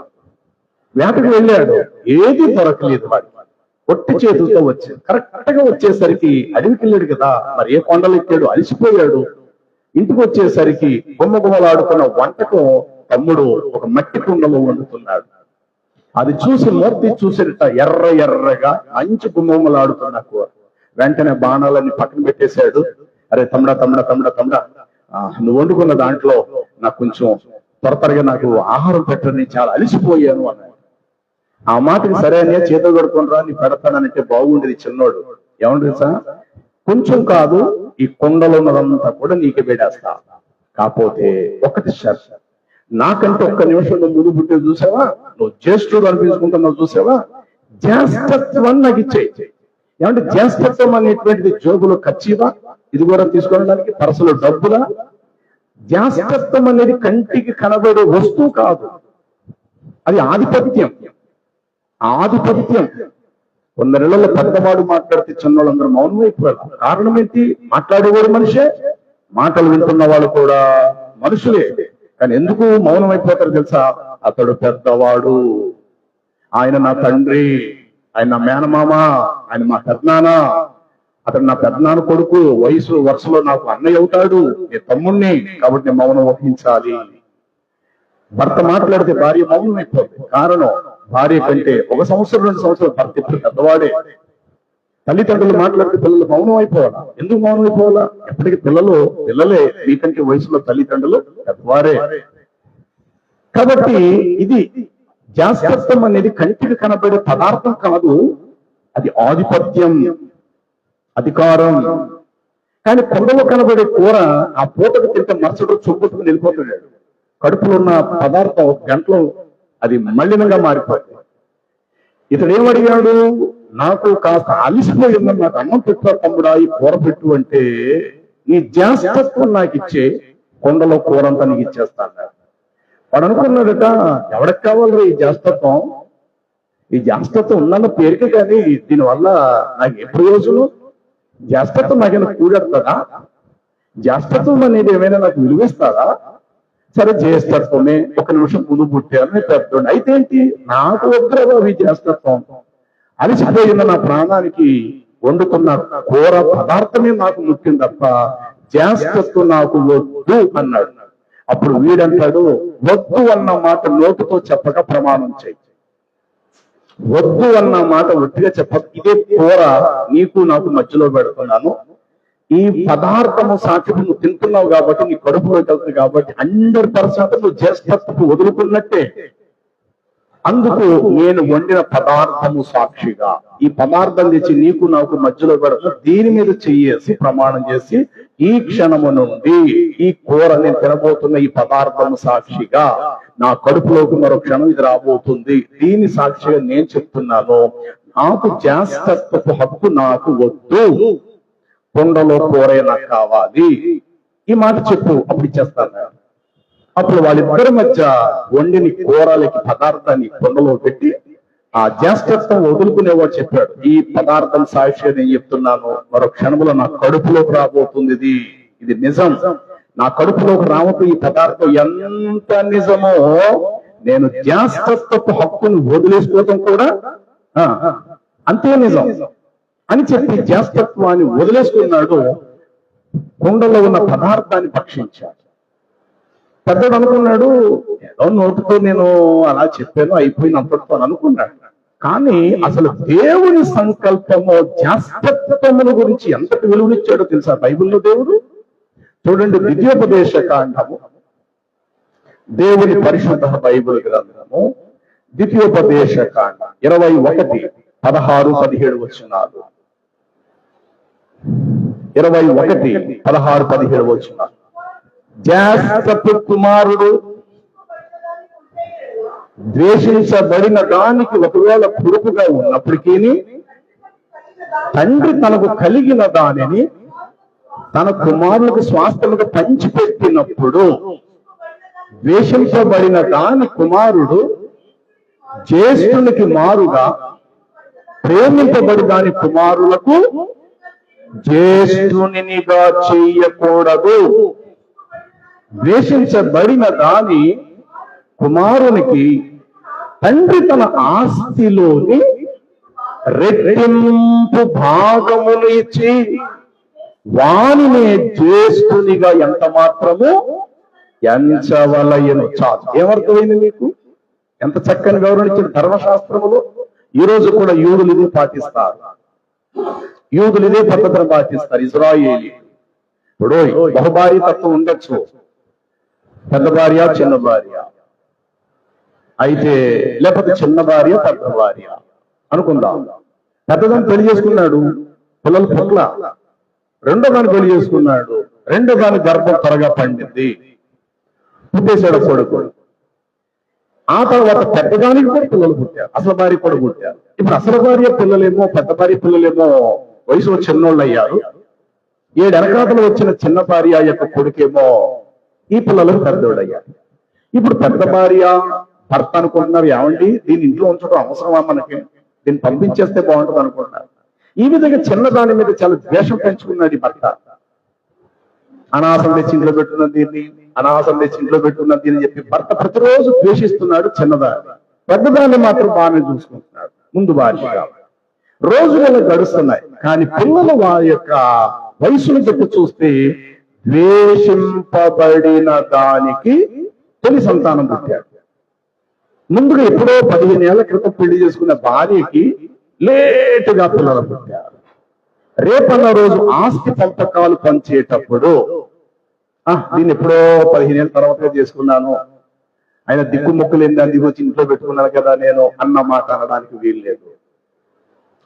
వేటకు వెళ్ళాడు, ఏది దొరకలేదు, వాడికి ఒట్టి చేతులతో వచ్చాడు. కరెక్ట్ గా వచ్చేసరికి అడవికి వెళ్ళాడు కదా, మరి ఏ కొండలు ఎక్కాడు, అలసిపోయాడు. ఇంటికి వచ్చేసరికి గుమ్మగుమ్మలాడుకున్న వంటకం తమ్ముడు ఒక మట్టి కుండలో వండుతున్నాడు. అది చూసి మూర్తి చూసేట ఎర్రగా మంచి గుమ్మగుమ్మలాడుతున్న కూర. వెంటనే బాణాలన్నీ పక్కన పెట్టేశాడు. అరే తమ్ముడా, నువ్వు వండుకున్న దాంట్లో నాకు కొంచెం త్వరగా నాకు ఆహారం పెట్టని, చాలా అలిసిపోయాను అన్నాడు. ఆ మాటకి సరే అని చేతులు కడుకొని రా, నీ పెడతానంటే బాగుండేది. చిన్నోడు ఏమంటుంది సార్, కొంచెం కాదు, ఈ కొండలో ఉన్నదంతా కూడా నీకే పెట్టేస్తా, కాకపోతే ఒకటి షర్ట్, నాకంటే ఒక్క నిమిషం నువ్వు ముందు పుట్టే చూసావా, నువ్వు జ్యేష్ఠుడు అనిపించుకుంటున్నావు చూసావా, జ్యేష్ఠత్వం నాకు ఇచ్చేయి. ఏమంటే జ్యేష్ఠత్వం అనేటువంటిది జోబులో ఖర్చుదా, ఇది కూడా తీసుకోవడానికి పరసలో డబ్బులా? జ్యేష్ఠత్వం అనేది కంటికి కనబడే వస్తువు కాదు, అది ఆధిపత్యం. కొందరిళ్లలో పెద్దవాడు మాట్లాడితే చిన్నవాళ్ళందరూ మౌనం అయిపోయారు. కారణం ఏంటి? మాట్లాడేవాడు మనిషే, మాటలు వింటున్న వాళ్ళు కూడా మనుషులే. కానీ ఎందుకు మౌనం అయిపోతారు తెలుసా? అతడు పెద్దవాడు, ఆయన నా తండ్రి, ఆయన నా మేనమామ, ఆయన మా పెద్దనాన్న, అతడు నా పెద్దనాన్న కొడుకు, వరుసలో నాకు అన్నయ్య అవుతాడు, నీ తమ్ముణ్ణి, కాబట్టి నేను మౌనం వహించాలి. భర్త మాట్లాడితే భార్య మౌనం అయిపోతుంది. కారణం, భార్య కంటే 1 సంవత్సరం 2 సంవత్సరాలు భర్త ఇప్పుడు పెద్దవాడే. తల్లిదండ్రులు మాట్లాడితే పిల్లలు మౌనం అయిపోవాలా? ఎందుకు మౌనం అయిపోవాలా? ఎప్పటికీ పిల్లలే మీకంటే వయసులో తల్లిదండ్రులు పెద్దవారే. కాబట్టి ఇది జ్యేష్ఠత్వం అనేది కంటికి కనబడే పదార్థం కాదు, అది ఆధిపత్యం, అధికారం. కానీ కొండలో కనబడే కూర ఆ పూటకు తింటే మరుసటి చుట్టుకుని వెళ్ళిపోతున్నాడు. కడుపులో ఉన్న పదార్థం 1 గంటలో అది మలినంగా మారిపోతుంది. ఇతడు ఏమడిగాడు? నాకు కాస్త అలిసిపోయిందని, నాకు అన్నం పెట్టా తమ్ముడా, ఈ కూర పెట్టు అంటే, నీ జ్యేష్ఠత్వం నాకు ఇచ్చే, కొండలో కూర అంతా నీకు ఇచ్చేస్తాను. వాడు అనుకున్నాడట, ఎవరికి కావాలి ఈ జ్యేష్ఠత్వం? ఈ జ్యేష్ఠత్వం ఉందన్న పేరుకే, కానీ దీనివల్ల నాకు ఏ ప్రయోజనం? జ్యేష్ఠత్వం నాకైనా కూడెడతాడా? జ్యేష్ఠత్వం అనేది ఏమైనా నాకు విలువిస్తాడా? సరే, జ్యేష్ఠత్వమే, 1 నిమిషం ముందు పుట్టాను, పెద్దోండి. అయితే ఏంటి, నాకు వద్దురా ఈ జ్యేష్ఠత్వం. అలసిపోయిన నా ప్రాణానికి వండుకున్న కూర పదార్థమే నాకు ముఖ్యం తప్ప జ్యేష్ఠత్వం నాకు వద్దు అన్నాడు. అప్పుడు వీడంటాడు, వద్దు అన్న మాట నోటితో చెప్పక ప్రమాణం చేయి. వద్దు అన్న మాట ఒట్టిగా చెప్పక, ఇదే కూర నీకు నాకు మధ్యలో పెడుతున్నాను, ఈ పదార్థము సాక్షి నువ్వు తింటున్నావు కాబట్టి, నీ కడుపులోకి వెళ్తుంది కాబట్టి 100% నువ్వు జ్యేష్ఠత్వపు వదులుకున్నట్టే. అందుకు నేను వండిన పదార్థము సాక్షిగా ఈ పదార్థం తెచ్చి నీకు నాకు మధ్యలో పెడతా, దీని మీద చెయ్యేసి ప్రమాణం చేసి, ఈ క్షణము నుండి ఈ కూర నేను తినబోతున్న ఈ పదార్థము సాక్షిగా నా కడుపులోకి మరో క్షణం ఇది రాబోతుంది, దీని సాక్షిగా నేను చెప్తున్నాను, నాకు జ్యేష్ఠత్వపు హక్కు నాకు వద్దు, కొండలో కూరే నాకు కావాలి, ఈ మాట చెప్పు, అప్పుడు ఇచ్చేస్తాను. అప్పుడు వాళ్ళిద్దరి మధ్య వండిని కూరలకి పదార్థాన్ని కొండలో పెట్టి ఆ జ్యేష్ఠత్వం వదులుకునేవాడు చెప్పాడు, ఈ పదార్థం సాక్షి నేను చెప్తున్నాను, మరో క్షణంలో నా కడుపులోకి రాబోతుంది, ఇది నిజం, నా కడుపులోకి రావటం ఈ పదార్థం ఎంత నిజమో, నేను జ్యేష్ఠత్వపు హక్కును వదిలేసుకోవటం కూడా అంతే నిజం అని చెప్పి జ్యేష్ఠత్వాన్ని వదిలేసుకున్నాడు. కుండలో ఉన్న పదార్థాన్ని భక్షించాడు. పెద్దడు అనుకున్నాడు, ఏదో నోటితో నేను అలా చెప్పాను అయిపోయినంతటితో అనుకున్నాడు. కానీ అసలు దేవుని సంకల్పము జ్యేష్ఠత్వముల గురించి ఎంతటి విలువనిచ్చాడో తెలుసా బైబిల్లో దేవుడు? చూడండి, ద్వితీయోపదేశ కాండము, దేవుని పరిశుద్ధ బైబిల్ గ్రంథము, ద్వితీయోపదేశ కాండ 21, 16, 17 వచనాలు. 21, 16, 17 వచనాలు. జ్యేష్ఠపు కుమారుడు ద్వేషించబడిన దానికి ఒకవేళ కొడుకుగా ఉన్నప్పటికీ, తండ్రి తనకు కలిగిన దానిని తన కుమారులకు స్వాస్థ్యముగా పంచిపెట్టినప్పుడు, ద్వేషించబడిన దాని కుమారుడు జ్యేష్ఠునికి మారుగా ప్రేమింపబడి దాని కుమారులకు జ్యేష్ఠునిగా చేయకూడదు. ద్వేషించబడిన దాని కుమారునికి తండ్రి తన ఆస్తిలోని రెట్టింపు భాగములు ఇచ్చి వానినే జ్యేష్ఠునిగా ఎంత మాత్రము ఎంచవలయను. చాలు. ఏమర్థమైంది మీకు? ఎంత చక్కని వివరణ ఇచ్చిన ధర్మశాస్త్రములు. ఈ రోజు కూడా యూదులు ఇదే పాటిస్తారు, యూదులు ఇదే పద్ధతిని పాటిస్తారు. ఇజ్రాయేలీ ఇప్పుడు బహుభార్య తత్వం ఉండొచ్చు, పెద్ద భార్య చిన్న భార్య అయితే, లేకపోతే చిన్న భార్య పెద్ద భార్య అనుకుందాం. పెద్దదాన్ని పెళ్లి చేసుకున్నాడు, పిల్లలు పుట్ల. రెండో దాన్ని పెళ్లి చేసుకున్నాడు, రెండో దాని గర్భం త్వరగా పండింది, పుట్టేశాడు కొడుకు. ఆ తర్వాత పెద్దదానికి కూడా పిల్లలు పుట్టారు, అసలు భార్య కూడా పుట్టారు. ఇప్పుడు అసలు భార్య పిల్లలేమో పెద్ద భార్య పిల్లలేమో వయసులో చిన్నోళ్ళు అయ్యారు. 7 ఎనకాతలు వచ్చిన చిన్న భార్య యొక్క కొడుకేమో ఈ పిల్లలకు పెద్దోడయ్యారు. ఇప్పుడు పెద్ద భార్య భర్త అనుకుంటున్నారు, ఏమండి దీన్ని ఇంట్లో ఉంచడం అవసరమా మనకి, దీన్ని పంపించేస్తే బాగుంటుంది అనుకుంటున్నారు. ఈ విధంగా చిన్నదాని మీద చాలా ద్వేషం పెంచుకున్నాడు ఈ భర్త. అనాసం తెచ్చి ఇంట్లో పెట్టున్న దీన్ని, అనాసం తెచ్చి ఇంట్లో పెట్టున్న దీన్ని చెప్పి భర్త ప్రతిరోజు ద్వేషిస్తున్నాడు చిన్నదాన్ని. పెద్దదాన్ని మాత్రం బాగానే చూసుకుంటున్నాడు ముందు భార్య. రోజులు గడుస్తున్నాయి, కానీ పిల్లలు వారి యొక్క వయసును పెట్టి చూస్తే ద్వేషింపబడిన దానికి తొలి సంతానం పుట్టాడు. ముందుగా ఎప్పుడో 15 ఏళ్ల క్రితం పెళ్లి చేసుకున్న భార్యకి లేటుగా పిల్లలు పుట్టారు. రేపన్న రోజు ఆస్తి పంపకాలు పంచేటప్పుడు, దీన్ని ఎప్పుడో 15 ఏళ్ళ తర్వాత చేసుకున్నాను, ఆయన దిక్కుముక్కులు దాన్ని దిగొచ్చి ఇంట్లో పెట్టుకున్నాను కదా నేను అన్న మాట అనడానికి వీలు లేదు.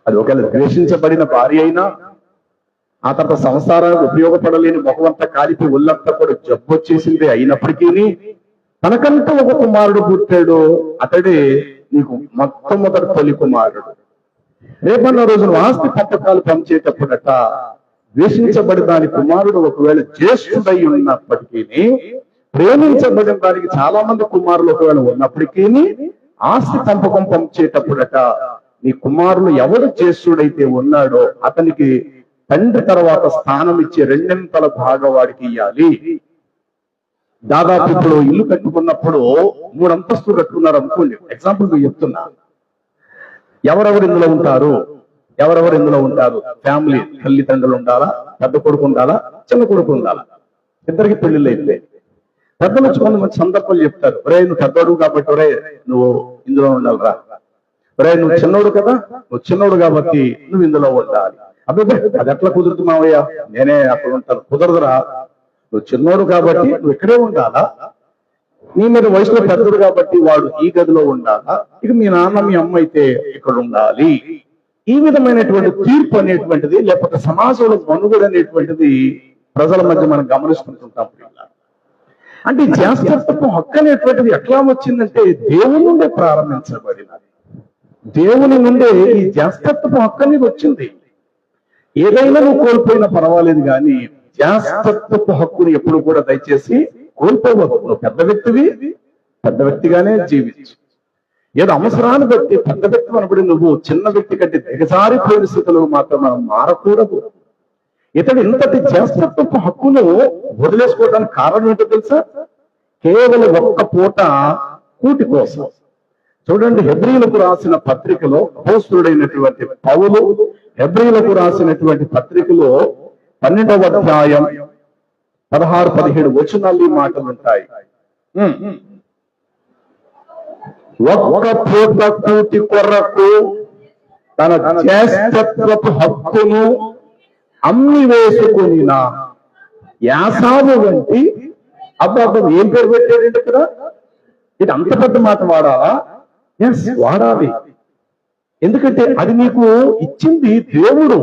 అది ఒకవేళ ద్వేషించబడిన భార్య అయినా, ఆ తర్వాత సంసారానికి ఉపయోగపడలేని ముఖమంతా కాలిపి ఒళ్ళంతా కూడా జబ్బు వచ్చేసింది అయినప్పటికీ, తనకంటూ ఒక కుమారుడు పుట్టాడు, అతడే నీకు మొట్టమొదటి తొలి కుమారుడు. రేపన్న రోజున ఆస్తి పంపకాలు పంచేటప్పుడట ద్వేషించబడిన దాని కుమారుడు ఒకవేళ జ్యేష్ఠుడై ఉన్నప్పటికీ, ప్రేమించబడిన దానికి చాలా మంది కుమారులు ఒకవేళ ఉన్నప్పటికీ, ఆస్తి పంపకం పంచేటప్పుడట నీ కుమారులు ఎవరు జ్యేష్ఠుడైతే ఉన్నాడో అతనికి తండ్రి తర్వాత స్థానం ఇచ్చే 2 భాగం వాడికి ఇయ్యాలి. దాదాపు ఇప్పుడు ఇల్లు కట్టుకున్నప్పుడు 3 అంతస్తులు కట్టుకున్నారు అనుకోండి, ఎగ్జాంపుల్ చెప్తున్నా. ఎవరెవరు ఇందులో ఉంటారు? ఎవరెవరు ఇందులో ఉంటారు? ఫ్యామిలీ, తల్లిదండ్రులు ఉండాలా, పెద్ద కొడుకు ఉండాలా, చిన్న కొడుకు ఉండాలా? ఇద్దరికి పెళ్లిళ్ళు అయిపోయి పెద్దలు వచ్చి కొంతమంది సందర్భాలు చెప్తారు, ఒరే నువ్వు పెద్దోడు కాబట్టి ఒరే నువ్వు ఇందులో ఉండాలిరా, ఒరే నువ్వు చిన్నోడు కదా, నువ్వు చిన్నోడు కాబట్టి నువ్వు ఇందులో ఉండాలి. అబ్బాయి అది ఎట్లా కుదురుతు మావయ్య, నేనే అక్కడ ఉంటాను. కుదరదురా, నువ్వు చిన్నోడు కాబట్టి నువ్వు ఇక్కడే ఉండాలా, నీ మీద వయసులో పెద్దడు కాబట్టి వాడు ఈ గదిలో ఉండాలా, ఇక మీ నాన్న మీ అమ్మ అయితే ఇక్కడ ఉండాలి. ఈ విధమైనటువంటి తీర్పు అనేటువంటిది, లేకపోతే సమాజంలో మనుగడ అనేటువంటిది ప్రజల మధ్య మనం గమనిస్తుంటుంటాం. అంటే జ్యేష్ఠత్వపు హక్కు అనేటువంటిది ఎట్లా వచ్చిందంటే దేవుని నుండే ప్రారంభించబడినది. దేవుని నుండే ఈ జ్యేష్ఠత్వపు హక్కు అనేది వచ్చింది. ఏదైనా నువ్వు కోల్పోయినా పర్వాలేదు కానీ జ్యేష్ఠత్వపు హక్కుని ఎప్పుడు కూడా దయచేసి కోల్పోవద్దు. నువ్వు పెద్ద వ్యక్తిగానే జీవించు. ఏదో అవసరాన్ని బట్టి పెద్ద వ్యక్తి అనబడి నువ్వు చిన్న వ్యక్తి కంటే దిగజారిపోయిన స్థితిలో మాత్రం మనం మారకూడదు. ఇతడు ఇంతటి జ్యేష్ఠత్వపు హక్కును వదిలేసుకోవడానికి కారణం ఏంటో తెలుసా? కేవలం ఒక్క పూట కూటి కోసం. చూడండి, హెబ్రీలకు రాసిన పత్రికలో అపోస్తలుడైనటువంటి పౌలు హెబ్రీలకు రాసినటువంటి పత్రికలో 12వ అధ్యాయం 16-17 వచనాలు ఈ మాటలు ఉంటాయి. ఒక్క పూట కూటి కొరకు తన జ్యేష్ఠత్వపు హక్కును అమ్మి వేసుకుని యాసావు వంటి అబ్బాబ్బు ఏం పేరు పెట్టాడంటే ఇక్కడ, ఇది అంత పెద్ద మాట వాడాలా? ఎస్, వాడాలి. ఎందుకంటే అది నీకు ఇచ్చింది దేవుడు.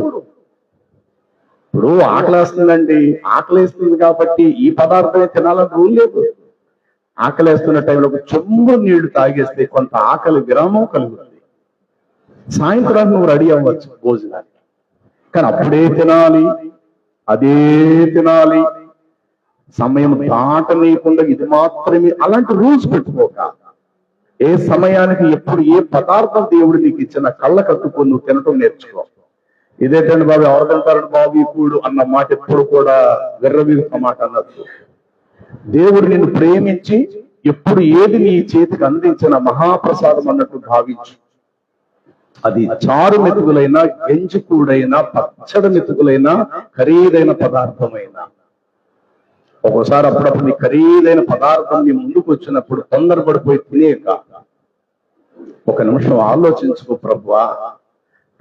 ఇప్పుడు ఆకలేస్తుందండి, ఆకలేస్తుంది కాబట్టి ఈ పదార్థమే తినాలని రూల్ లేదు. ఆకలేస్తున్న టైంలో ఒక చెంబు నీళ్లు తాగేస్తే కొంత ఆకలి విరామం కలుగుతుంది. సాయంత్రం నువ్వు రెడీ అవ్వచ్చు భోజనానికి, కానీ అప్పుడే తినాలి, అదే తినాలి, సమయం దాటనీయకుండా ఇది మాత్రమే, అలాంటి రూల్స్ పెట్టుకోక ఏ సమయానికి ఎప్పుడు ఏ పదార్థం దేవుడు నీకు ఇచ్చిన కళ్ళ కట్టుకొని నువ్వు తినటం నేర్చుకో. ఇదేంటండి బాబు, ఎవరు తింటారండి బాబు ఇప్పుడు అన్న మాట ఎప్పుడు కూడా విర్రవీగుతున్న మాట అన్నట్టు. దేవుడు నిన్ను ప్రేమించి ఎప్పుడు ఏది నీ చేతికి అందించిన మహాప్రసాదం అన్నట్టు భావించు. అది చారు మెతుకులైనా, గెంజికూడైనా, పచ్చడి మెతుకులైనా, ఖరీదైన పదార్థమైనా. ఒక్కోసారి అప్పుడప్పుడు నీ ఖరీదైన పదార్థం నీ ముందుకు వచ్చినప్పుడు తొందరపడిపోయి తినేక ఒక నిమిషం ఆలోచించుకో. ప్రభువా,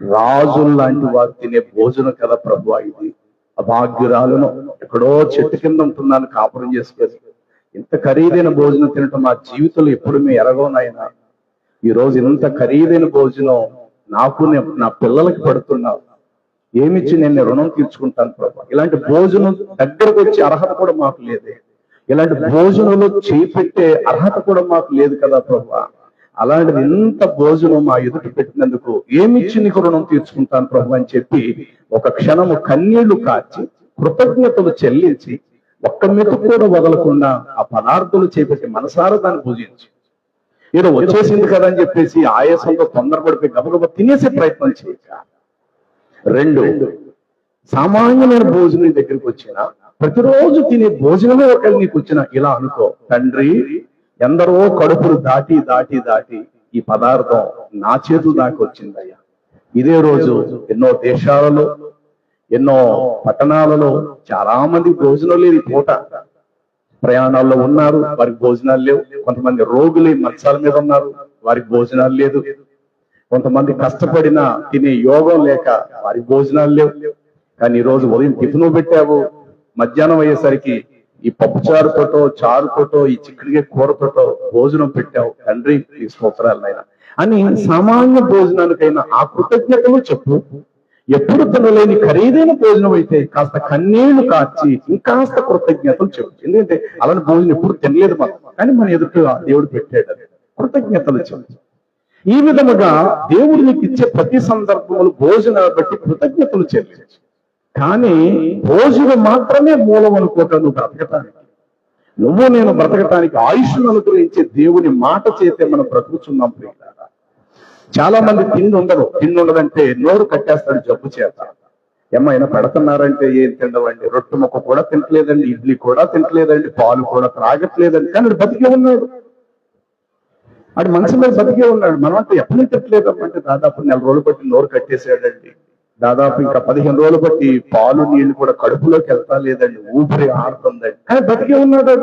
రాజుల్లాంటి వారు తినే భోజనం కదా ప్రభువా ఇది. అభాగ్యురాలను ఎక్కడో చెట్టు కింద ఉంటున్నాను కాపురం చేసుకొని ఇంత ఖరీదైన భోజనం తినటం మా జీవితంలో ఎప్పుడు మేము ఎరగోనైనా. ఈ రోజు ఇంత ఖరీదైన భోజనం నాకు నా పిల్లలకి పడుతున్నావు, ఏమిచ్చి నేను రుణం తీర్చుకుంటాను ప్రభు. ఇలాంటి భోజనం దగ్గరకు వచ్చే అర్హత కూడా మాకు లేదే, ఇలాంటి భోజనంలో చేపెట్టే అర్హత కూడా మాకు లేదు కదా ప్రభు. అలాంటిది ఇంత భోజనం మా ఎదుటి పెట్టినందుకు ఏమిచ్చి నీకు రుణం తీర్చుకుంటాను ప్రభు అని చెప్పి ఒక క్షణము కన్నీళ్లు కార్చి కృతజ్ఞతలు చెల్లించి ఒక్క మెతుకు కూడా వదలకుండా ఆ పదార్థాలు చేపెట్టి మనసారా దాన్ని పూజించి, ఏదో వచ్చేసింది కదా అని చెప్పేసి ఆయాసంతో తొందరపడిపోయి గబగబ తినేసే ప్రయత్నం చేయక. 2, సామాన్యమైన భోజనం దగ్గరికి వచ్చిన ప్రతిరోజు తినే భోజనమే ఒకవేళ నీకు వచ్చిన ఇలా అనుకో, తండ్రి ఎందరో కడుపులు దాటి దాటి దాటి ఈ పదార్థం నా చేతులు దాకా వచ్చిందయ్యా. ఇదే రోజు ఎన్నో దేశాలలో, ఎన్నో పట్టణాలలో చాలా మంది భోజనం లేదు. ఈ పూట ప్రయాణాల్లో ఉన్నారు, వారికి భోజనాలు లేవు. కొంతమంది రోగులు మంచాల మీద ఉన్నారు, వారికి భోజనాలు లేదు. కొంతమంది కష్టపడిన తినే యోగం లేక వారికి భోజనాలు లేవు. కానీ ఈ రోజు ఉదయం టిఫిన్ పెట్టావు, మధ్యాహ్నం అయ్యేసరికి ఈ పప్పుచారుతోటో చారుతోటో ఈ చిక్కుడిగే కూరతోటో భోజనం పెట్టావు. తండ్రి ఈ స్తోత్రాలైనా అని సామాన్య భోజనానికైనా ఆ కృతజ్ఞతలు చెప్పు. ఎప్పుడు తినలేని ఖరీదైన భోజనం అయితే కాస్త కన్నీళ్లు కార్చి ఇంకాస్త కృతజ్ఞతలు చెప్పు. ఎందుకంటే అలాంటి భోజనం ఎప్పుడు తినలేదు మనం, కానీ మన ఎదుట దేవుడు పెట్టాడు. కృతజ్ఞతలు చెప్పు. ఈ విధముగా దేవుడు నీకు ఇచ్చే ప్రతి సందర్భంలో భోజనాలు బట్టి కృతజ్ఞతలు చెల్లించు. కానీ భోజనం మాత్రమే మూలం అనుకోక నువ్వు బ్రతకటానికి, నువ్వు నేను బ్రతకటానికి ఆయుష్ను అనుగ్రహించే దేవుని మాట చేతే మనం బ్రతుకుతున్నాం. చాలా మంది తిండి ఉండదంటే నోరు కట్టేస్తాడు జబ్బు చేత. ఏమైనా పెడుతున్నారంటే ఏం తిండవండి, రొట్టె ముక్క కూడా తింటలేదండి, ఇడ్లీ కూడా తింటలేదండి, పాలు కూడా త్రాగట్లేదండి, కానీ బతికే ఉన్నాడు. ఆడు మనసు మీద బతికే ఉన్నాడు. మనం అంటే ఎప్పుడు తిట్టలేదంటే దాదాపు 4 రోజులు బట్టి నోరు కట్టేసాడండి. దాదాపు ఇంకా 15 రోజులు బట్టి పాలు నీళ్లు కూడా కడుపులోకి వెళ్తా లేదండి, ఊపిరి ఆడుతుందండి, కానీ బతికే ఉన్నాడు.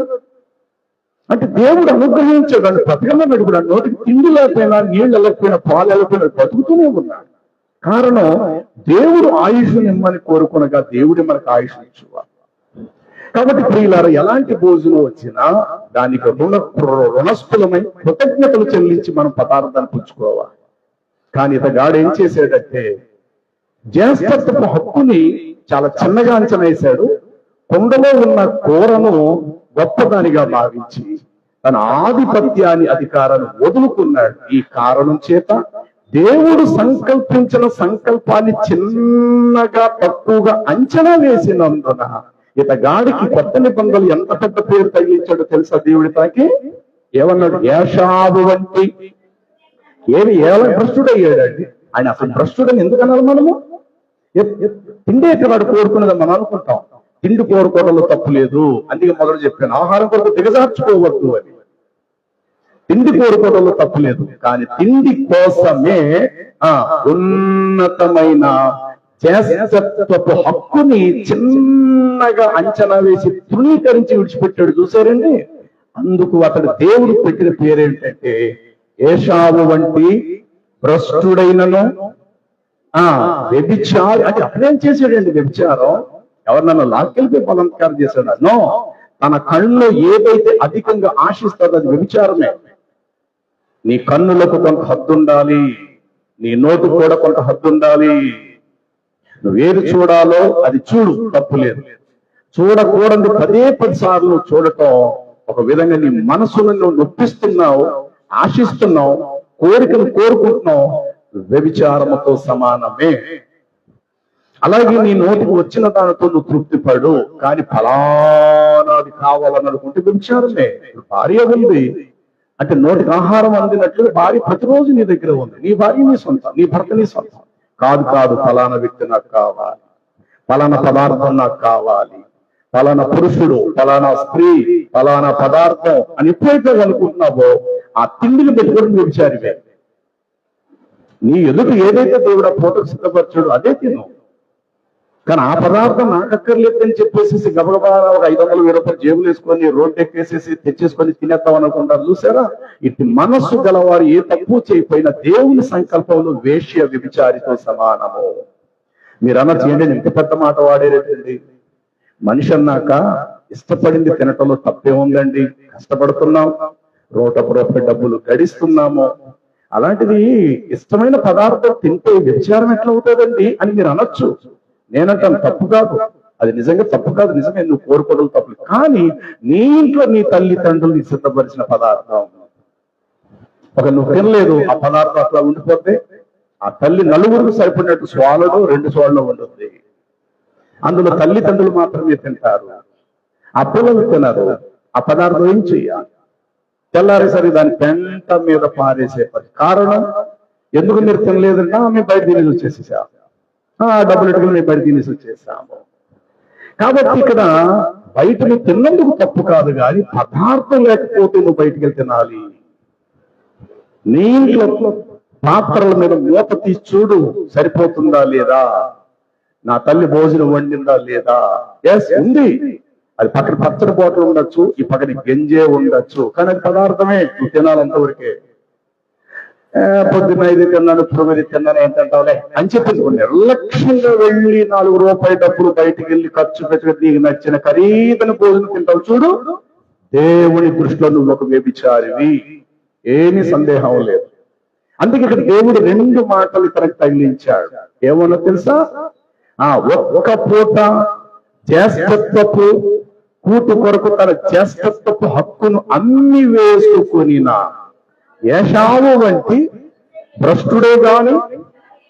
అంటే దేవుడు అనుగ్రహించాడు, బ్రతకమన్నాడు కూడా. నోటికి తిండి లేకపోయినా, నీళ్లు వెళ్ళకపోయినా, పాలు వెళ్ళకపోయినా బతుకుతూనే ఉన్నాడు. కారణం దేవుడు ఆయుష్ నిమ్మని కోరుకునగా దేవుడు మనకు ఆయుష్ ఇచ్చేవాడు. కాబట్టి ప్రియులారా, ఎలాంటి భోజనం వచ్చినా దానికి రుణస్థులమై కృతజ్ఞతలు చెల్లించి మనం పదార్థాన్ని పుచ్చుకోవాలి. కానీ ఇతగాడు ఏం చేశాడంటే జ్యేష్ఠత్వపు హక్కుని చాలా చిన్నగా అంచనా వేశాడు. కొండలో ఉన్న కూరను గొప్పదానిగా భావించి తన ఆధిపత్యాన్ని, అధికారాన్ని వదులుకున్నాడు. ఈ కారణం చేత దేవుడు సంకల్పించిన సంకల్పాన్ని చిన్నగా, తక్కువగా అంచనా వేసినందున ఇతగాడికి కొత్త నిబంధనలు ఎంత పెద్ద పేరు తగిలించాడో తెలుసా దేవుడి తాకి? ఏమన్నాడు? ఏషావు వంటి. ఏమి భ్రష్టుడయ్యాడండి ఆయన. అసలు భ్రష్టుడని ఎందుకన్నారు? మనము తిండి ఎక్కడాడు కోరుకున్నది మనం అనుకుంటాం. తిండి కోరుకోవడంలో తప్పు లేదు, అందుకే మొదలు చెప్పాను, ఆహారం కొరకు దిగజార్చుకోవద్దు అని. తిండి కోరుకోవడంలో తప్పు లేదు, కానీ తిండి కోసమే ఉన్నతమైన జ్యేష్ఠత్వపు హక్కుని చిన్నగా అంచనా వేసి తృణీకరించి విడిచిపెట్టాడు. చూసారండి? అందుకు అతడు దేవుడు పెట్టిన పేరేంటంటే ఏషావు వంటి భ్రష్టుడైనను వ్యభిచారి. అంటే అప్పుడేం చేశాడండి వ్యభిచారం? ఎవరినన్నా లాక్కెళ్ళిపోయి బలాత్కారం చేశాడు? నో, తన కళ్ళలో ఏదైతే అధికంగా ఆశిస్తుందో అది వ్యభిచారమే. నీ కన్నులకు కొంత హద్దు ఉండాలి, నీ నోటు కూడా కొంత హద్దు ఉండాలి. నువ్వేది చూడాలో అది చూడు, తప్పు లేదు. చూడకూడదు 10 సార్లు చూడటం ఒక విధంగా నీ మనసును నువ్వు నొప్పిస్తున్నావు, ఆశిస్తున్నావు, కోరికలు కోరుకుంటున్నావు, వ్యభిచారముతో సమానమే. అలాగే నీ నోటికి వచ్చిన దానితో నువ్వు తృప్తిపడు, కానీ ఫలానాది కావాలని అనుకుంటే వ్యభిచారమే. భార్య ఉంది అంటే నోటికి ఆహారం అందినట్లు భార్య ప్రతిరోజు నీ దగ్గర ఉంది. నీ భార్య నీ సొంతం, నీ భర్త నీ సొంతం. కాదు, ఫలానా వ్యక్తి నాకు కావాలి, ఫలానా పదార్థం నాకు కావాలి, ఫలానా పురుషుడు, ఫలానా స్త్రీ, ఫలానా పదార్థం అని ఎప్పుడైతే అనుకుంటున్నావో ఆ తిండిని పెట్టుకొని వ్యభిచారివే. నీ ఎదుట ఏదైతే దేవుడు ఆ ఫోటోకు సిద్ధపరచాడు అదే తిను, కానీ ఆ పదార్థం నాకు అక్కర్లేదని చెప్పేసి గబగబా ఒక 500 రూపాయలు జేబులు వేసుకొని రోడ్డు ఎక్కేసేసి తెచ్చేసుకొని తినేద్దాం అనుకుంటారు. చూసారా? ఇటు మనస్సు గలవారు ఏ తప్పు చేయకపోయినా దేవుని సంకల్పంలో వేశ్య వ్యభిచారితో సమానము. మీరు అన్నది చేయండి, ఎంత పెద్ద మాట వాడేటండి. మనిషి అన్నాక ఇష్టపడింది తినటంలో తప్పే ఉందండి. కష్టపడుతున్నాం, రూపాయి డబ్బులు గడిస్తున్నాము, అలాంటిది ఇష్టమైన పదార్థం తింటే వ్యభిచారం ఎట్లా అవుతుందండి అని మీరు అనొచ్చు. నేనంటాను తప్పు కాదు, అది నిజంగా తప్పు కాదు, నిజమే, నువ్వు కోరుకోవడం తప్పు. కానీ నీ ఇంట్లో నీ తల్లిదండ్రులు నీ సిద్ధపరిచిన పదార్థం ఒక నువ్వు తినలేదు, ఆ పదార్థం అట్లా ఉండిపోతే ఆ తల్లి నలుగురికి సరిపడినట్టు స్వాలలో 2 స్వాలలో ఉంటుంది. అందులో తల్లిదండ్రులు మాత్రమే తింటారు, ఆ పిల్లలు తినరు. ఆ పదార్థం ఏం చెయ్యాలి? తెల్లారేసరి దాని పెంట మీద పారేసే కారణం ఎందుకు మీరు తినలేదంటే మేము బయట తినేసి వచ్చేసేసాము, డబ్బులు ఎట్టుకుని మేము బయట తినేసి వచ్చేసాము. కాబట్టి ఇక్కడ బయట నువ్వు తిన్నందుకు తప్పు కాదు, కానీ పదార్థం లేకపోతే నువ్వు బయటికి వెళ్ళి తినాలి. నీ ఇంట్లో పాత్రల మీద మూత తీసి చూడు, సరిపోతుందా లేదా, నా తల్లి భోజనం వండిందా లేదా. ఎస్ ఉంది, అది పక్కన పచ్చడి బాటిల్ ఉండొచ్చు, ఈ పక్కన గంజే ఉండొచ్చు, కానీ అది పదార్థమే, నువ్వు తినాలంతవరకే. పొద్దున్న 5 తిన్నాను, 9 తిన్నాను ఏంటంటావులే అని చెప్పి నిర్లక్ష్యంగా వెళ్ళి 4 రూపాయల డబ్బులు బయటికి వెళ్ళి ఖర్చు పెట్టుకుని నీకు నచ్చిన ఖరీదైన భోజనం తింటావు చూడు, దేవుని దృష్టిలో నువ్వు ఒక వ్యభిచారివి, ఏమీ సందేహం లేదు. అందుకే ఇక్కడ దేవుడు 2 మాటలు ఇతనికి తగిలించాడు. ఏమన్నా తెలుసా? ఒక్క పూట జ్యేష్ఠత్వపు కూటు కొరకు తన జ్యేష్ఠత్వపు హక్కును అమ్మి వేసుకునినా ఏషావు వంటి భ్రష్టుడే గాని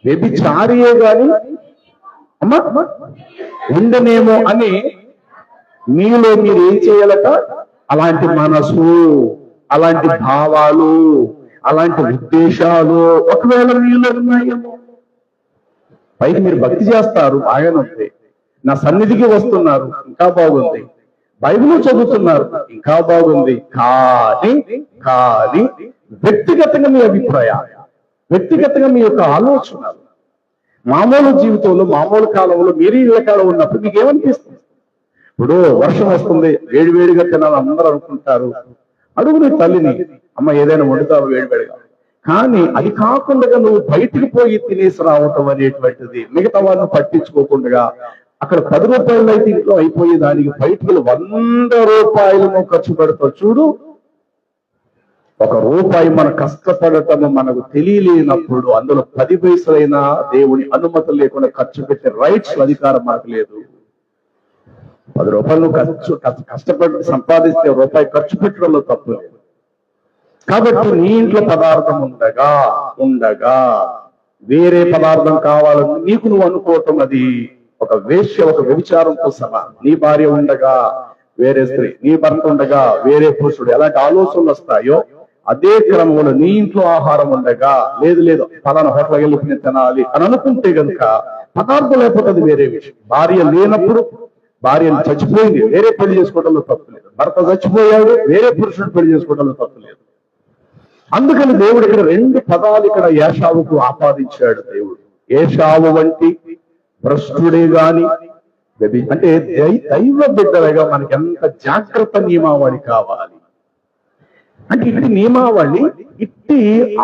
వ్యభిచారియే గాని ఉండనేమో అని మీలో మీరు ఏం చేయాలట? అలాంటి మనసు, అలాంటి భావాలు, అలాంటి ఉద్దేశాలు ఒకవేళ మీలో ఉన్నాయేమో. పైకి మీరు భక్తి చేస్తారు, బాగానే ఉంది, నా సన్నిధికి వస్తున్నారు, ఇంకా బాగుంది, బైబిల్ చదువుతున్నారు, ఇంకా బాగుంది, కానీ వ్యక్తిగతంగా మీ అభిప్రాయాలు, వ్యక్తిగతంగా మీ యొక్క ఆలోచనలు, మామూలు జీవితంలో మామూలు కాలంలో మీరు ఇళ్ళ కాలం ఉన్నప్పుడు మీకు ఏమనిపిస్తుంది? ఇప్పుడు వర్షం వస్తుంది, వేడివేడిగా తినాలని అందరూ అనుకుంటారు. అడుగు నీ తల్లిని, అమ్మ ఏదైనా వండుతావు వేడివేడిగా. కానీ అది కాకుండా నువ్వు బయటికి పోయి తినేసి రావటం అనేటువంటిది, మిగతా వాళ్ళని పట్టించుకోకుండా అక్కడ 10 రూపాయలు అయితే ఇంట్లో అయిపోయే దానికి బయటకు 100 రూపాయలు ఖర్చు పెడతావు చూడు. 1 రూపాయి మనం కష్టపడటము మనకు తెలియలేనప్పుడు అందులో 10 పైసలైనా దేవుని అనుమతి లేకుండా ఖర్చు పెట్టే రైట్స్, అధికారం మనకు లేదు. 10 రూపాయలు కష్టపడి సంపాదిస్తే రూపాయి ఖర్చు పెట్టడంలో తప్పు లేదు. కాబట్టి నీ ఇంట్లో పదార్థం ఉండగా వేరే పదార్థం కావాలని నీకు నువ్వు అనుకోవటం అది ఒక వేశ్య, ఒక వ్యభిచారంతో సమానం. నీ భార్య ఉండగా వేరే స్త్రీ, నీ భర్త ఉండగా వేరే పురుషుడు, ఎలాంటి ఆలోచనలు వస్తాయో అదే క్రమంలో నీ ఇంట్లో ఆహారం ఉండగా లేదు ఫలానా హోటల్కి వెళ్ళి తినాలి అని అనుకుంటే గనుక పదార్థం లేకపోతే అది వేరే విషయం. భార్య లేనప్పుడు, భార్యను చచ్చిపోయింది, వేరే పెళ్లి చేసుకోవడంలో తప్పు లేదు. భర్త చచ్చిపోయాడు, వేరే పురుషుడు పెళ్లి చేసుకోవడంలో తప్పు లేదు. అందుకని దేవుడు ఇక్కడ 2 పదాలు ఇక్కడ ఏషావుకు ఆపాదించాడు. దేవుడు ఏషావు వంటి భ్రష్టుడే గాని, అంటే దైవ బిడ్డలుగా మనకి ఎంత జాగ్రత్త నియమావళి కావాలి అంటే, ఇట్టి నియమావళి, ఇట్టి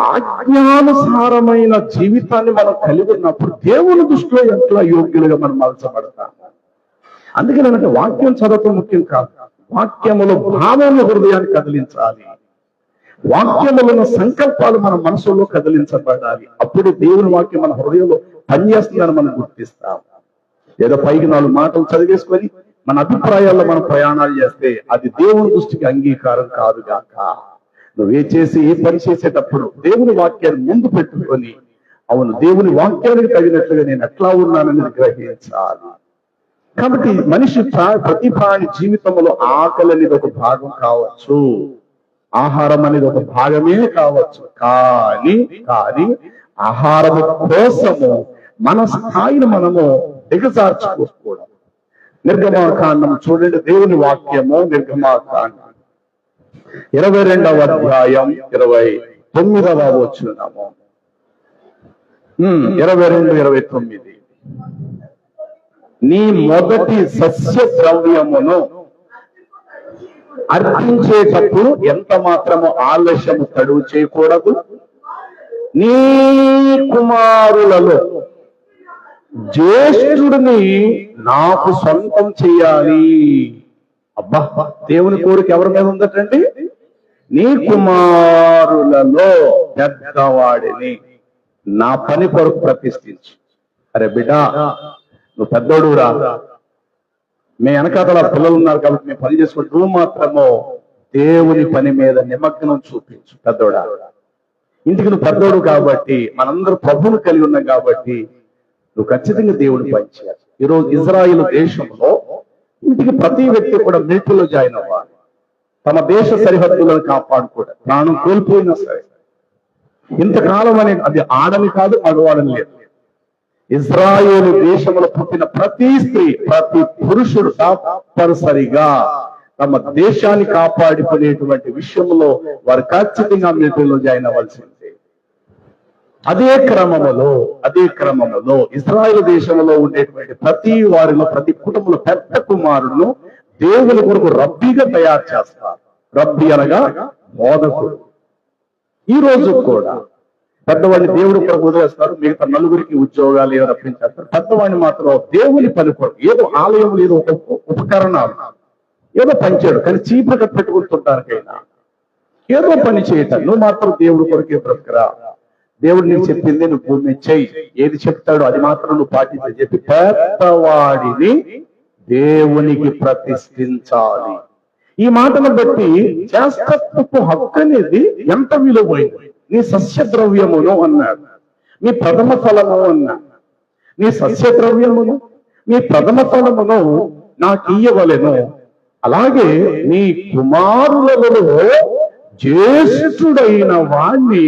ఆజ్ఞానుసారమైన జీవితాన్ని మనం కలిగి ఉన్నప్పుడు దేవుని దృష్టిలో ఎంతో యోగ్యులుగా మనం మలచబడతాం. అందుకని అంటే వాక్యం చదవటం ముఖ్యం కాదు, వాక్యములో భావాన్ని హృదయాన్ని కదిలించాలి, వాక్యములను సంకల్పాలు మన మనసులో కదిలించబడాలి. అప్పుడు దేవుని వాక్యం మన హృదయంలో పనిచేస్తుందని మనం గుర్తిస్తాం. ఏదో పైకి 4 మాటలు చదివేసుకొని మన అభిప్రాయాల్లో మనం ప్రయాణాలు చేస్తే అది దేవుని దృష్టికి అంగీకారం కాదుగాక. నువ్వే చేసి ఏ పని చేసేటప్పుడు దేవుని వాక్యాన్ని ముందు పెట్టుకొని, అవును దేవుని వాక్యానికి తగినట్లుగా నేను ఎట్లా ఉన్నానని గ్రహించాలి. కాబట్టి మనిషి ప్రతి ప్రాణి జీవితంలో ఆకలి అనేది ఒక భాగం కావచ్చు, ఆహారం అనేది ఒక భాగమే కావచ్చు. కానీ ఆహారము కోసము మన స్థాయిని మనము దిగజార్చుకోకూడదు. నిర్గమాకాండం చూడండి, దేవుని వాక్యము నిర్గమాకాండం 22వ అధ్యాయం 29వ వచనము, 22-29. నీ మొదటి సస్య ద్రవ్యమును అర్పించేటప్పుడు ఎంత మాత్రము ఆలస్యము తడువు చేయకూడదు. నీ కుమారులలో జ్యేష్ఠుడిని నాకు సొంతం చేయాలి. అబ్బా, దేవుని కోరిక ఎవరి మీద ఉందటండి? నీ కుమారులలో పెద్దవాడిని నా పని కొరకు ప్రతిష్ఠించు. అరే బిడ్డా, నువ్వు పెద్దోడు రా, మీ వెనకాతల పిల్లలు ఉన్నారు కాబట్టి మేము పని చేసుకుంటూ, నువ్వు మాత్రము దేవుని పని మీద నిమగ్నం చూపించు. పెద్దోడా, ఇంటికి నువ్వు పెద్దోడు కాబట్టి, మనందరూ ప్రభువును కలిగి ఉన్నాం కాబట్టి నువ్వు ఖచ్చితంగా దేవుని పని చేయాలి. ఈరోజు ఇజ్రాయిల్ దేశంలో ఇంటికి ప్రతి వ్యక్తి కూడా మిలిటరీలో జాయిన్ అవ్వాలి. తమ దేశ సరిహద్దులను కాపాడుకోవడం, ప్రాణం కోల్పోయినా సరే. ఇంతకాలం అనేది అది ఆడని కాదు, మగవాడని లేదు. ఇజ్రాయేలు దేశంలో పుట్టిన ప్రతి స్త్రీ, ప్రతి పురుషుడు తప్పనిసరిగా తమ దేశాన్ని కాపాడుకునేటువంటి విషయంలో వారు ఖచ్చితంగా మిలిటరీలో జాయిన్ అవ్వాల్సిందే. అదే క్రమములో ఇజ్రాయేల్ దేశంలో ఉండేటువంటి ప్రతి వారిలో, ప్రతి కుటుంబంలో పెద్ద కుమారుడును దేవుని కొరకు రబ్బీగా తయారు చేస్తారు. రబ్బీ అనగా బోధకుడు. ఈ రోజు కూడా పెద్దవాడిని దేవుడు కొరకు వదిలేస్తారు, మిగతా నలుగురికి ఉద్యోగాలు ఏదో రప్పించేస్తారు. పెద్దవాడిని మాత్రం దేవుని పని కొరకు, ఏదో ఆలయం, ఏదో ఉపకరణాలు, ఏదో పని చేయడు, కానీ చీపురు పెట్టుకుంటుంటానికైనా ఏదో పని చేయటం. నువ్వు మాత్రం దేవుడి కొరకే బ్రతకరా, దేవుడు నీకు చెప్పింది నువ్వు భూమి చెయ్యి, ఏది చెప్తాడో అది మాత్రం నువ్వు పాటించని చెప్పి పెద్దవాడిని దేవునికి ప్రతిష్ఠించాలి. ఈ మాటను బట్టి శాస్త్రపు హక్కు అనేది ఎంత విలువైంది. నీ సస్య ద్రవ్యమును అన్నాడు, నీ ప్రథమ ఫలము అన్నాడు. నీ సస్య ద్రవ్యమును, నీ ప్రథమ ఫలమును నాకు ఇయ్యవలెను. అలాగే నీ కుమారులలో జ్యేష్ఠుడైన వాణ్ణి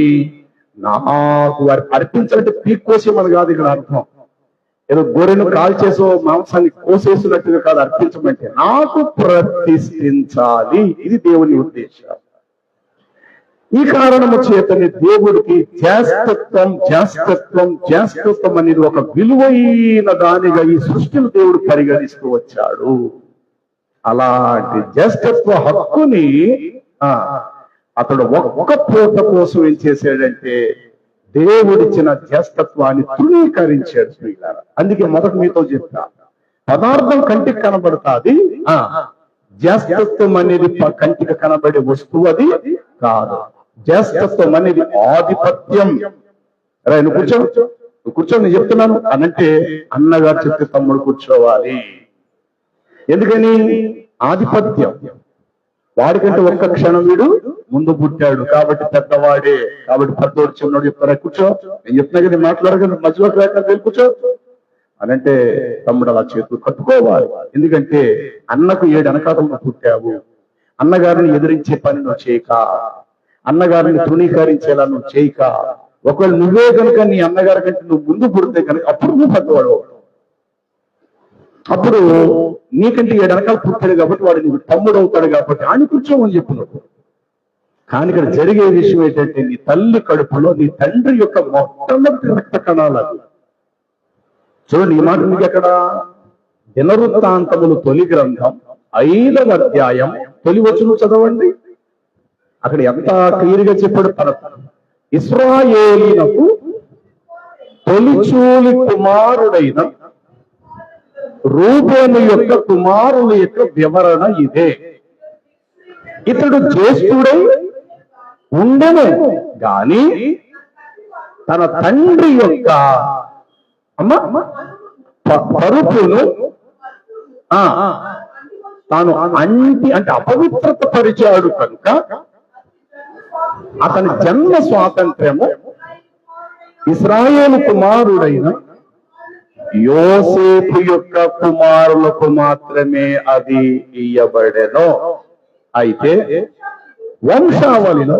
నాకు అర్పించాలంటే పీక్ కోసేమని కాదు ఇక్కడ అర్థం. ఏదో గొర్రెను కాల్చేసో మాంసాన్ని కోసేసినట్టుగా కాదు అర్పించమంటే, నాకు ప్రతిష్ఠించాలి. ఇది దేవుని ఉద్దేశం. ఈ కారణము చేతని దేవుడికి జ్యేష్ఠత్వం అనేది ఒక విలువైన దానిగా ఈ సృష్టిని దేవుడు పరిగణిస్తూ వచ్చాడు. అలాంటి జ్యేష్ఠత్వ హక్కుని అతడు ఒక్క పూట కోసం ఏం చేశాడంటే దేవుడిచ్చిన జ్యేష్ఠత్వాన్ని తృణీకరించాడు. అందుకే మొదట మీతో చెప్తా, పదార్థం కంటికి కనబడుతుంది, జ్యేష్ఠత్వం అనేది కంటికి కనబడే వస్తువు అది కాదు. జ్యేష్ఠత్వం అనేది ఆధిపత్యం. నువ్వు కూర్చో నేను చెప్తున్నాను అనంటే అన్నగారు చెప్తే తమ్ముడు కూర్చోవాలి. ఎందుకని? ఆధిపత్యం. వాడికంటే ఒక్క క్షణం వీడు ముందు పుట్టాడు కాబట్టి పెద్దవాడే, కాబట్టి పెద్దోడు చిన్నోడు చెప్తారా కూర్చో, నేను చెప్తున్నా కదా మాట్లాడగా మధ్యలో వెళ్ళి కూర్చో అనంటే తమ్ముడు అలా చేతులు కట్టుకోవాలి. ఎందుకంటే అన్నకు 7 అనకాతంలో పుట్టావు. అన్నగారిని ఎదిరించే పని నువ్వు చేయక, అన్నగారిని తృణీకరించేలా నువ్వు చేయక, ఒకవేళ నువ్వే కనుక నీ అన్నగారి కంటే నువ్వు ముందు పుడితే కనుక అప్పుడు నువ్వు పెద్దవాడు. అప్పుడు నీకంటే 7 అనకాలు పుట్టాడు కాబట్టి వాడు నీకు తమ్ముడు అవుతాడు కాబట్టి ఆయన కూర్చోమని చెప్పినప్పుడు. కానీ ఇక్కడ జరిగే విషయం ఏంటంటే నీ తల్లి కడుపులో నీ తండ్రి యొక్క మొట్టమొదటి రక్త కణాలు. చూడండి ఈ మాట మీకు ఎక్కడ? దినవృత్తాంతములు తొలి గ్రంథం 5వ అధ్యాయం తొలి వచనం చదవండి. అక్కడ ఎంత క్లియర్గా చెప్పాడు. తన ఇశ్రాయేలీయులకు తొలిచూలి కుమారుడైన రూబేను యొక్క కుమారుల యొక్క వివరణ ఇదే. ఇతడు జ్యేష్ఠుడై ఉండెను గాని తన తండ్రి యొక్క పరుపును తాను అంటే అపవిత్రత పరిచాడు కనుక అతని జన్మ స్వాతంత్ర్యము ఇశ్రాయేలు కుమారుడైన యోసేపు యొక్క కుమారులకు మాత్రమే అది ఇయ్యబడెను. అయితే వంశావళిలో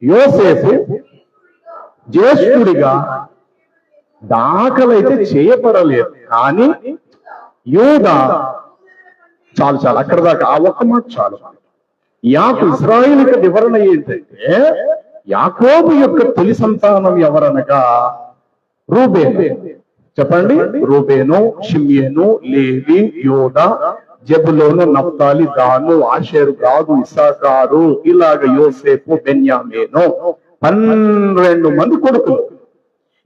యోసేపు జ్యేష్ఠుడిగా దాఖలైతే చేయబడలేదు. కానీ యూదా చాలు అక్కడ దాకా ఆ ఒక్క మాట చాలు. ఇశ్రాయేలుక వివరణ ఏంటంటే యాకోబు యొక్క తొలి సంతానం ఎవరనగా రూబేను. చెప్పండి, రూబేను, షిమ్యేను, లేవి, యోదా, జెబులోను, నఫ్తాలి, దాను, ఆషేరు, గాదు, ఇస్సాకారు, ఇలాగ యోసేపు, బెన్యామీను 12 మంది కొడుకులు.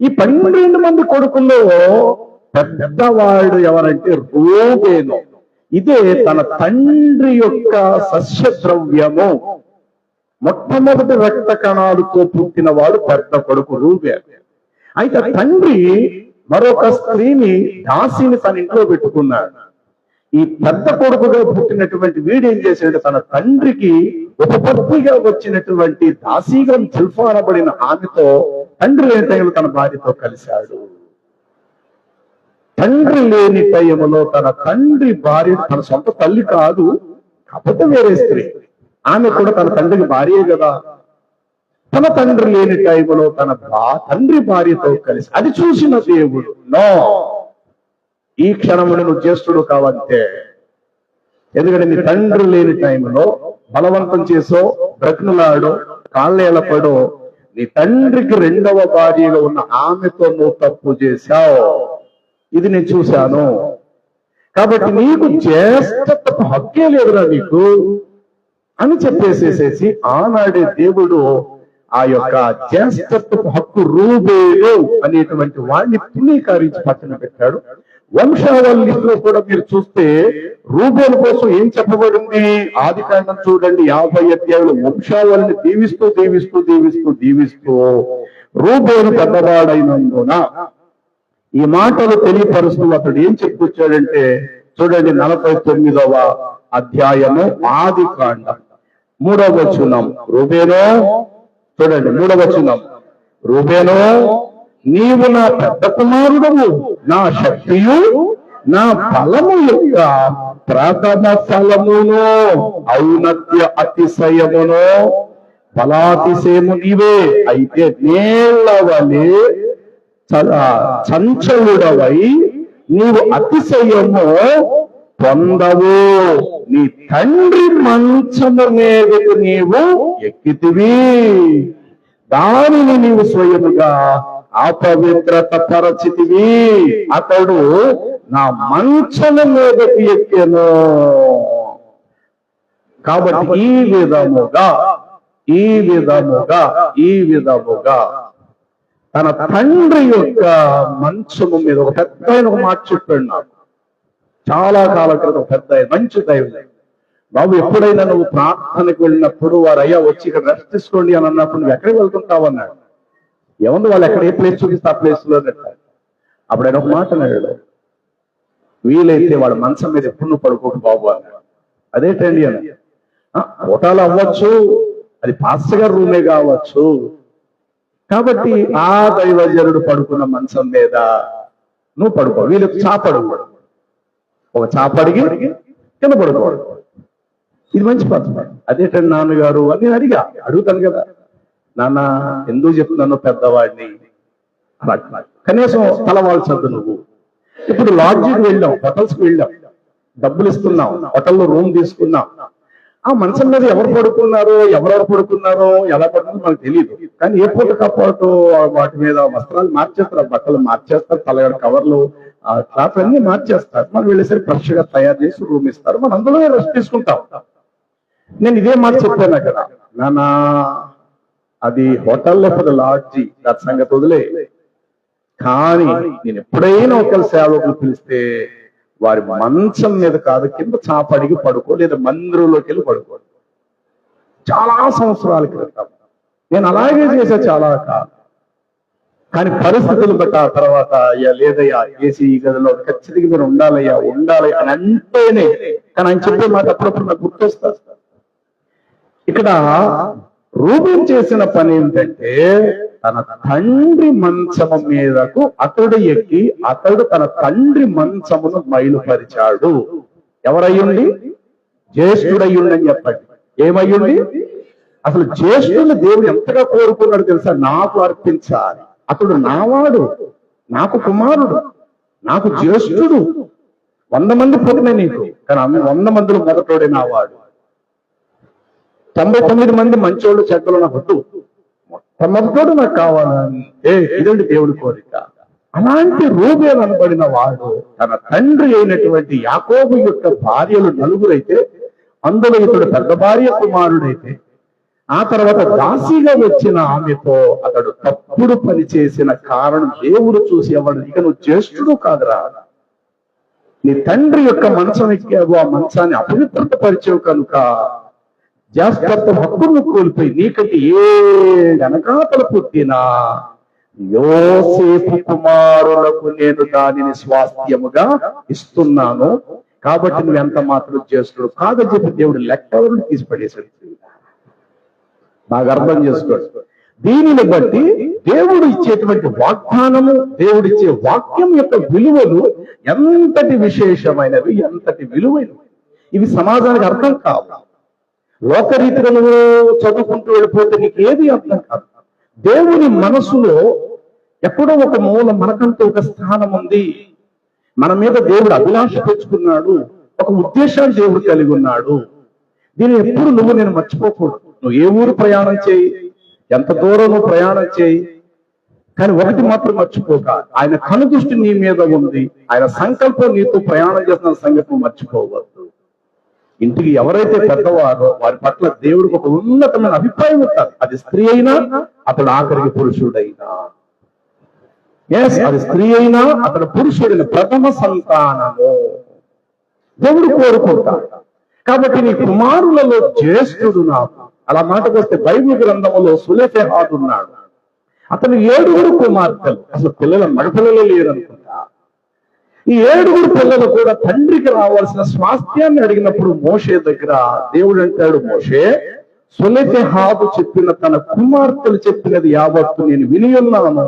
ఈ 12 మంది కొడుకుల్లో పెద్దవాడు ఎవరంటే రూబేను. ఇదే తన తండ్రి యొక్క సస్యద్రవ్యము. మొట్టమొదటి రక్త కణాలతో పుట్టిన వాడు పెద్ద కొడుకు రూబేను. అయితే తండ్రి మరొక స్త్రీని, దాసిని తన ఇంట్లో పెట్టుకున్నాడు. ఈ పెద్ద కొడుకుగా పుట్టినటువంటి వీడేం చేశాడంటే తన తండ్రికి ఉపపత్తిగా వచ్చినటువంటి దాసీగా చిల్ఫానబడిన ఆమెతో తండ్రి లేని టైంలో తన భార్యతో కలిశాడు. తండ్రి లేని టైంలో తన తండ్రి భార్య తన సొంత తల్లి కాదు, కాకపోతే వేరే స్త్రీ, ఆమె కూడా తన తండ్రికి భార్యే కదా. తన తండ్రి లేని టైంలో తన తండ్రి భార్యతో కలిసి అది చూసిన దేవుడు, నో, ఈ క్షణమును నువ్వు జ్యేష్ఠుడు కావంతే. ఎందుకంటే నీ తండ్రి లేని టైంలో బలవంతం చేసో, బ్రతుకులాడో, కాళ్ళేలపడో నీ తండ్రికి 2వ భార్యగా ఉన్న ఆమెతో నువ్వు తప్పు చేశావు. ఇది నేను చూశాను. కాబట్టి నీకు జ్యేష్ఠత్వపు హక్కే లేదురా నీకు అని చెప్పేసేసేసి ఆనాడే దేవుడు ఆ యొక్క జ్యేష్ఠత్వపు హక్కు రూబేను అనేటువంటి వాడిని తృణీకరించి పక్కన పెట్టాడు. వంశావళిలో కూడా మీరు చూస్తే రూబేను కోసం ఏం చెప్పబడింది? ఆదికాండం చూడండి 50 అధ్యాయంలో వంశావళిని దీవిస్తూ రూబేను పెద్దవాడైనందున ఈ మాటలు తెలియపరుస్తూ అతడు ఏం చెప్పుకొచ్చాడంటే చూడండి 49వ అధ్యాయము ఆదికాండం 3వ వచనం. రూబేను, చూడండి 3వ వచనం. రూబేను, నీవు నా పెద్ద కుమారుడవు, నా శక్తియు నా బలము యొక్క ప్రథమ ఫలమును, ఔన్నత్య అతిశయమును, బలాతిశయము నీవే. అయితే నేళ్ల వలె చంచలుడవై నీవు అతిశయము పొందవు. నీ తండ్రి మంచము మీదకు నీవు ఎక్కితివి, దానిని నీవు స్వయముగా అపవిత్రత పరచితివి. అతడు నా మంచము మీదకు ఎక్కెను. కాబట్టి ఈ విధముగా తన తండ్రి యొక్క మంచము మీద ఒక పెద్ద ఒక మాట చెప్పాడు నాకు చాలా కాలం క్రితం. పెద్ద మంచి దైవం బాబు, ఎప్పుడైనా నువ్వు ప్రార్థనకు వెళ్ళినప్పుడు వారు అయ్యా వచ్చి ఇక్కడ రెస్ట్ తీసుకోండి అని అన్నప్పుడు నువ్వు ఎక్కడికి వెళ్తుంటావు అన్నాడు. ఏముంది వాళ్ళు ఎక్కడ ఏ ప్లేస్ చూపిస్తే ఆ ప్లేస్ లో అప్పుడు ఆయన ఒక మాట అన్నాడు, వీలైతే వాడు మంచం మీద ఎప్పుడు నువ్వు పడుకోకు బాబు అన్నాడు. అదేంటండి అని, హోటల్ అవ్వచ్చు, అది పాస్టర్ గారి రూమే కావచ్చు. కాబట్టి ఆ దైవజనుడు పడుకున్న మంచం మీద నువ్వు పడుకో, వీళ్ళకి చాపడు, ఒక చాపడిగి కింద పడుకోడు. ఇది మంచి పద్ధతి. అదేంటండి నాన్నగారు అని నేను అడుగుతాను కదా, నాన్న ఎందుకు చెప్తున్నాను పెద్దవాడిని అలా, కనీసం తలవాల్సద్దు నువ్వు. ఇప్పుడు లాడ్జికి వెళ్ళాం, హోటల్స్కి వెళ్ళాం, డబ్బులు ఇస్తున్నాం, హోటల్లో రూమ్ తీసుకున్నాం. ఆ మంచం మీద ఎవరు పడుకున్నారో ఎవరెవరు పడుకున్నారో ఎలా పడుతుందో మనకు తెలియదు. కానీ ఏ పూట కప్పాటు వాటి మీద వస్త్రాలు మార్చేస్తారు, బట్టలు మార్చేస్తారు, తలగడ కవర్లు క్లాత్ అన్ని మార్చేస్తారు. మనం వెళ్ళేసరికి ఫ్రెష్ గా తయారు చేసి రూమ్ ఇస్తారు, మనం అందులో రెస్ట్ తీసుకుంటాం. నేను ఇదే మాట చెప్పాను అక్కడ, నాన్న అది హోటల్ లేకపోతే లాడ్జి, దాని సంగతి వదిలే. కానీ నేను ఎప్పుడైనా ఒకరి సేవకులు పిలిస్తే వారి మంచం మీద కాదు, కింద చాపడికి పడుకో, లేదా మందిరంలోకి వెళ్ళి పడుకో. చాలా సంవత్సరాల క్రితం నేను అలాగే చేసా చాలా కాలం. కానీ పరిస్థితులు బట్టి ఆ తర్వాత అయ్యా లేదయ్యా ఏసీ గదిలో ఖచ్చితంగా మీరు ఉండాలి అని అంటేనే. కానీ ఆయన చెప్పే మాట అప్పుడప్పుడు నాకు గుర్తొస్తా. ఇక్కడ రూబేన్ చేసిన పని ఏంటంటే తన తండ్రి మంచము మీదకు అతడు ఎక్కి అతడు తన తండ్రి మంచమును మైలుపరిచాడు. ఎవరయ్యుండి? జ్యేష్ఠుడయ్యుండి అని చెప్పండి. ఏమయ్యుండి? అసలు జ్యేష్ఠుని దేవుడు ఎంతగా కోరుకున్నాడు తెలుసా? నాకు అర్పించాలి, అతడు నావాడు, నాకు కుమారుడు, నాకు జ్యేష్ఠుడు. 100 మంది పుట్టిన నీకు, కానీ 100 మందిలో మొదటోడే నావాడు. 99 మంది మంచోళ్ళు చెడ్డలు నాకు వద్దు, మొట్టమొదటోడు నాకు కావాలంటే ఇదండి దేవుడి కోరిక. అలాంటి రూబేన్ అనబడిన వాడు తన తండ్రి అయినటువంటి యాకోబు యొక్క భార్యలు 4 అయితే అందులో ఇతడు పెద్ద భార్య కుమారుడైతే ఆ తర్వాత దాసిగా వచ్చిన ఆమెతో అతడు తప్పుడు పని చేసిన కారణం దేవుడు చూసి ఎవడు ఇక నువ్వు జ్యేష్ఠుడు కాదురా, నీ తండ్రి యొక్క మంచం ఎక్కావు, ఆ మంచాన్ని అపవిత్రత పరిచావు కనుక జ్యేష్ఠత్వం హక్కును కోల్పోయి నీకంటే 7 వెనకాతలు పుట్టిన యోసేపు కుమారులకు నేను దానిని స్వాస్థ్యముగా ఇస్తున్నాను, కాబట్టి నువ్వు ఎంత మాత్రం జ్యేష్ఠుడు కాదని చెప్పి దేవుడు లెక్కలను తీసిపడేశాడు. బాగా అర్థం చేసుకోండి. దీనిని బట్టి దేవుడు ఇచ్చేటువంటి వాగ్దానము, దేవుడిచ్చే వాక్యం యొక్క విలువలు ఎంతటి విశేషమైనవి, ఎంతటి విలువైనవి. ఇవి సమాజానికి అర్థం కావు. లోకరీతిగా నువ్వు చదువుకుంటూ వెళ్ళిపోతే నీకు ఏది అర్థం కాదు. దేవుని మనసులో ఎక్కడో ఒక మూల మనకంటూ ఒక స్థానం ఉంది. మన మీద దేవుడు అభిలాష పెంచుకున్నాడు, ఒక ఉద్దేశాన్ని దేవుడు కలిగి ఉన్నాడు. దీన్ని ఎప్పుడు నేను మర్చిపోకూడదు. నువ్వు ఏ ఊరు ప్రయాణం చేయి, ఎంత దూరం నువ్వు ప్రయాణం చేయి, కానీ ఒకటి మాత్రం మర్చిపోక, ఆయన కనుదృష్టి నీ మీద ఉంది, ఆయన సంకల్పం నీతో ప్రయాణం చేస్తున్న సంగతి మర్చిపోవద్దు. ఇంటికి ఎవరైతే పెద్దవారో వారి పట్ల దేవుడికి ఒక ఉన్నతమైన అభిప్రాయం ఉంటుంది. అది స్త్రీ అయినా అతడు ఆఖరికి పురుషుడైనా, అది స్త్రీ అయినా అతడు పురుషుడిని ప్రథమ సంతానము దేవుడు కోరుకుంటాడు. కాబట్టి నీ కుమారులలో జ్యేష్ఠుడు నాకు. అలా మాటకు వస్తే బైబిల్ గ్రంథంలో సులెఫెహాదు ఉన్నాడు. అతను 7 కుమార్తెలు, అసలు మగపిల్లలే లేరు అనుకుంటా. ఈ 7 పిల్లలు కూడా తండ్రికి రావాల్సిన స్వాస్థ్యాన్ని అడిగినప్పుడు మోషే దగ్గర దేవుడు అంటాడు, మోషే సులెఫెహాదు చెప్పిన తన కుమార్తెలు చెప్పినది యావత్తు నేను విని ఉన్నాను,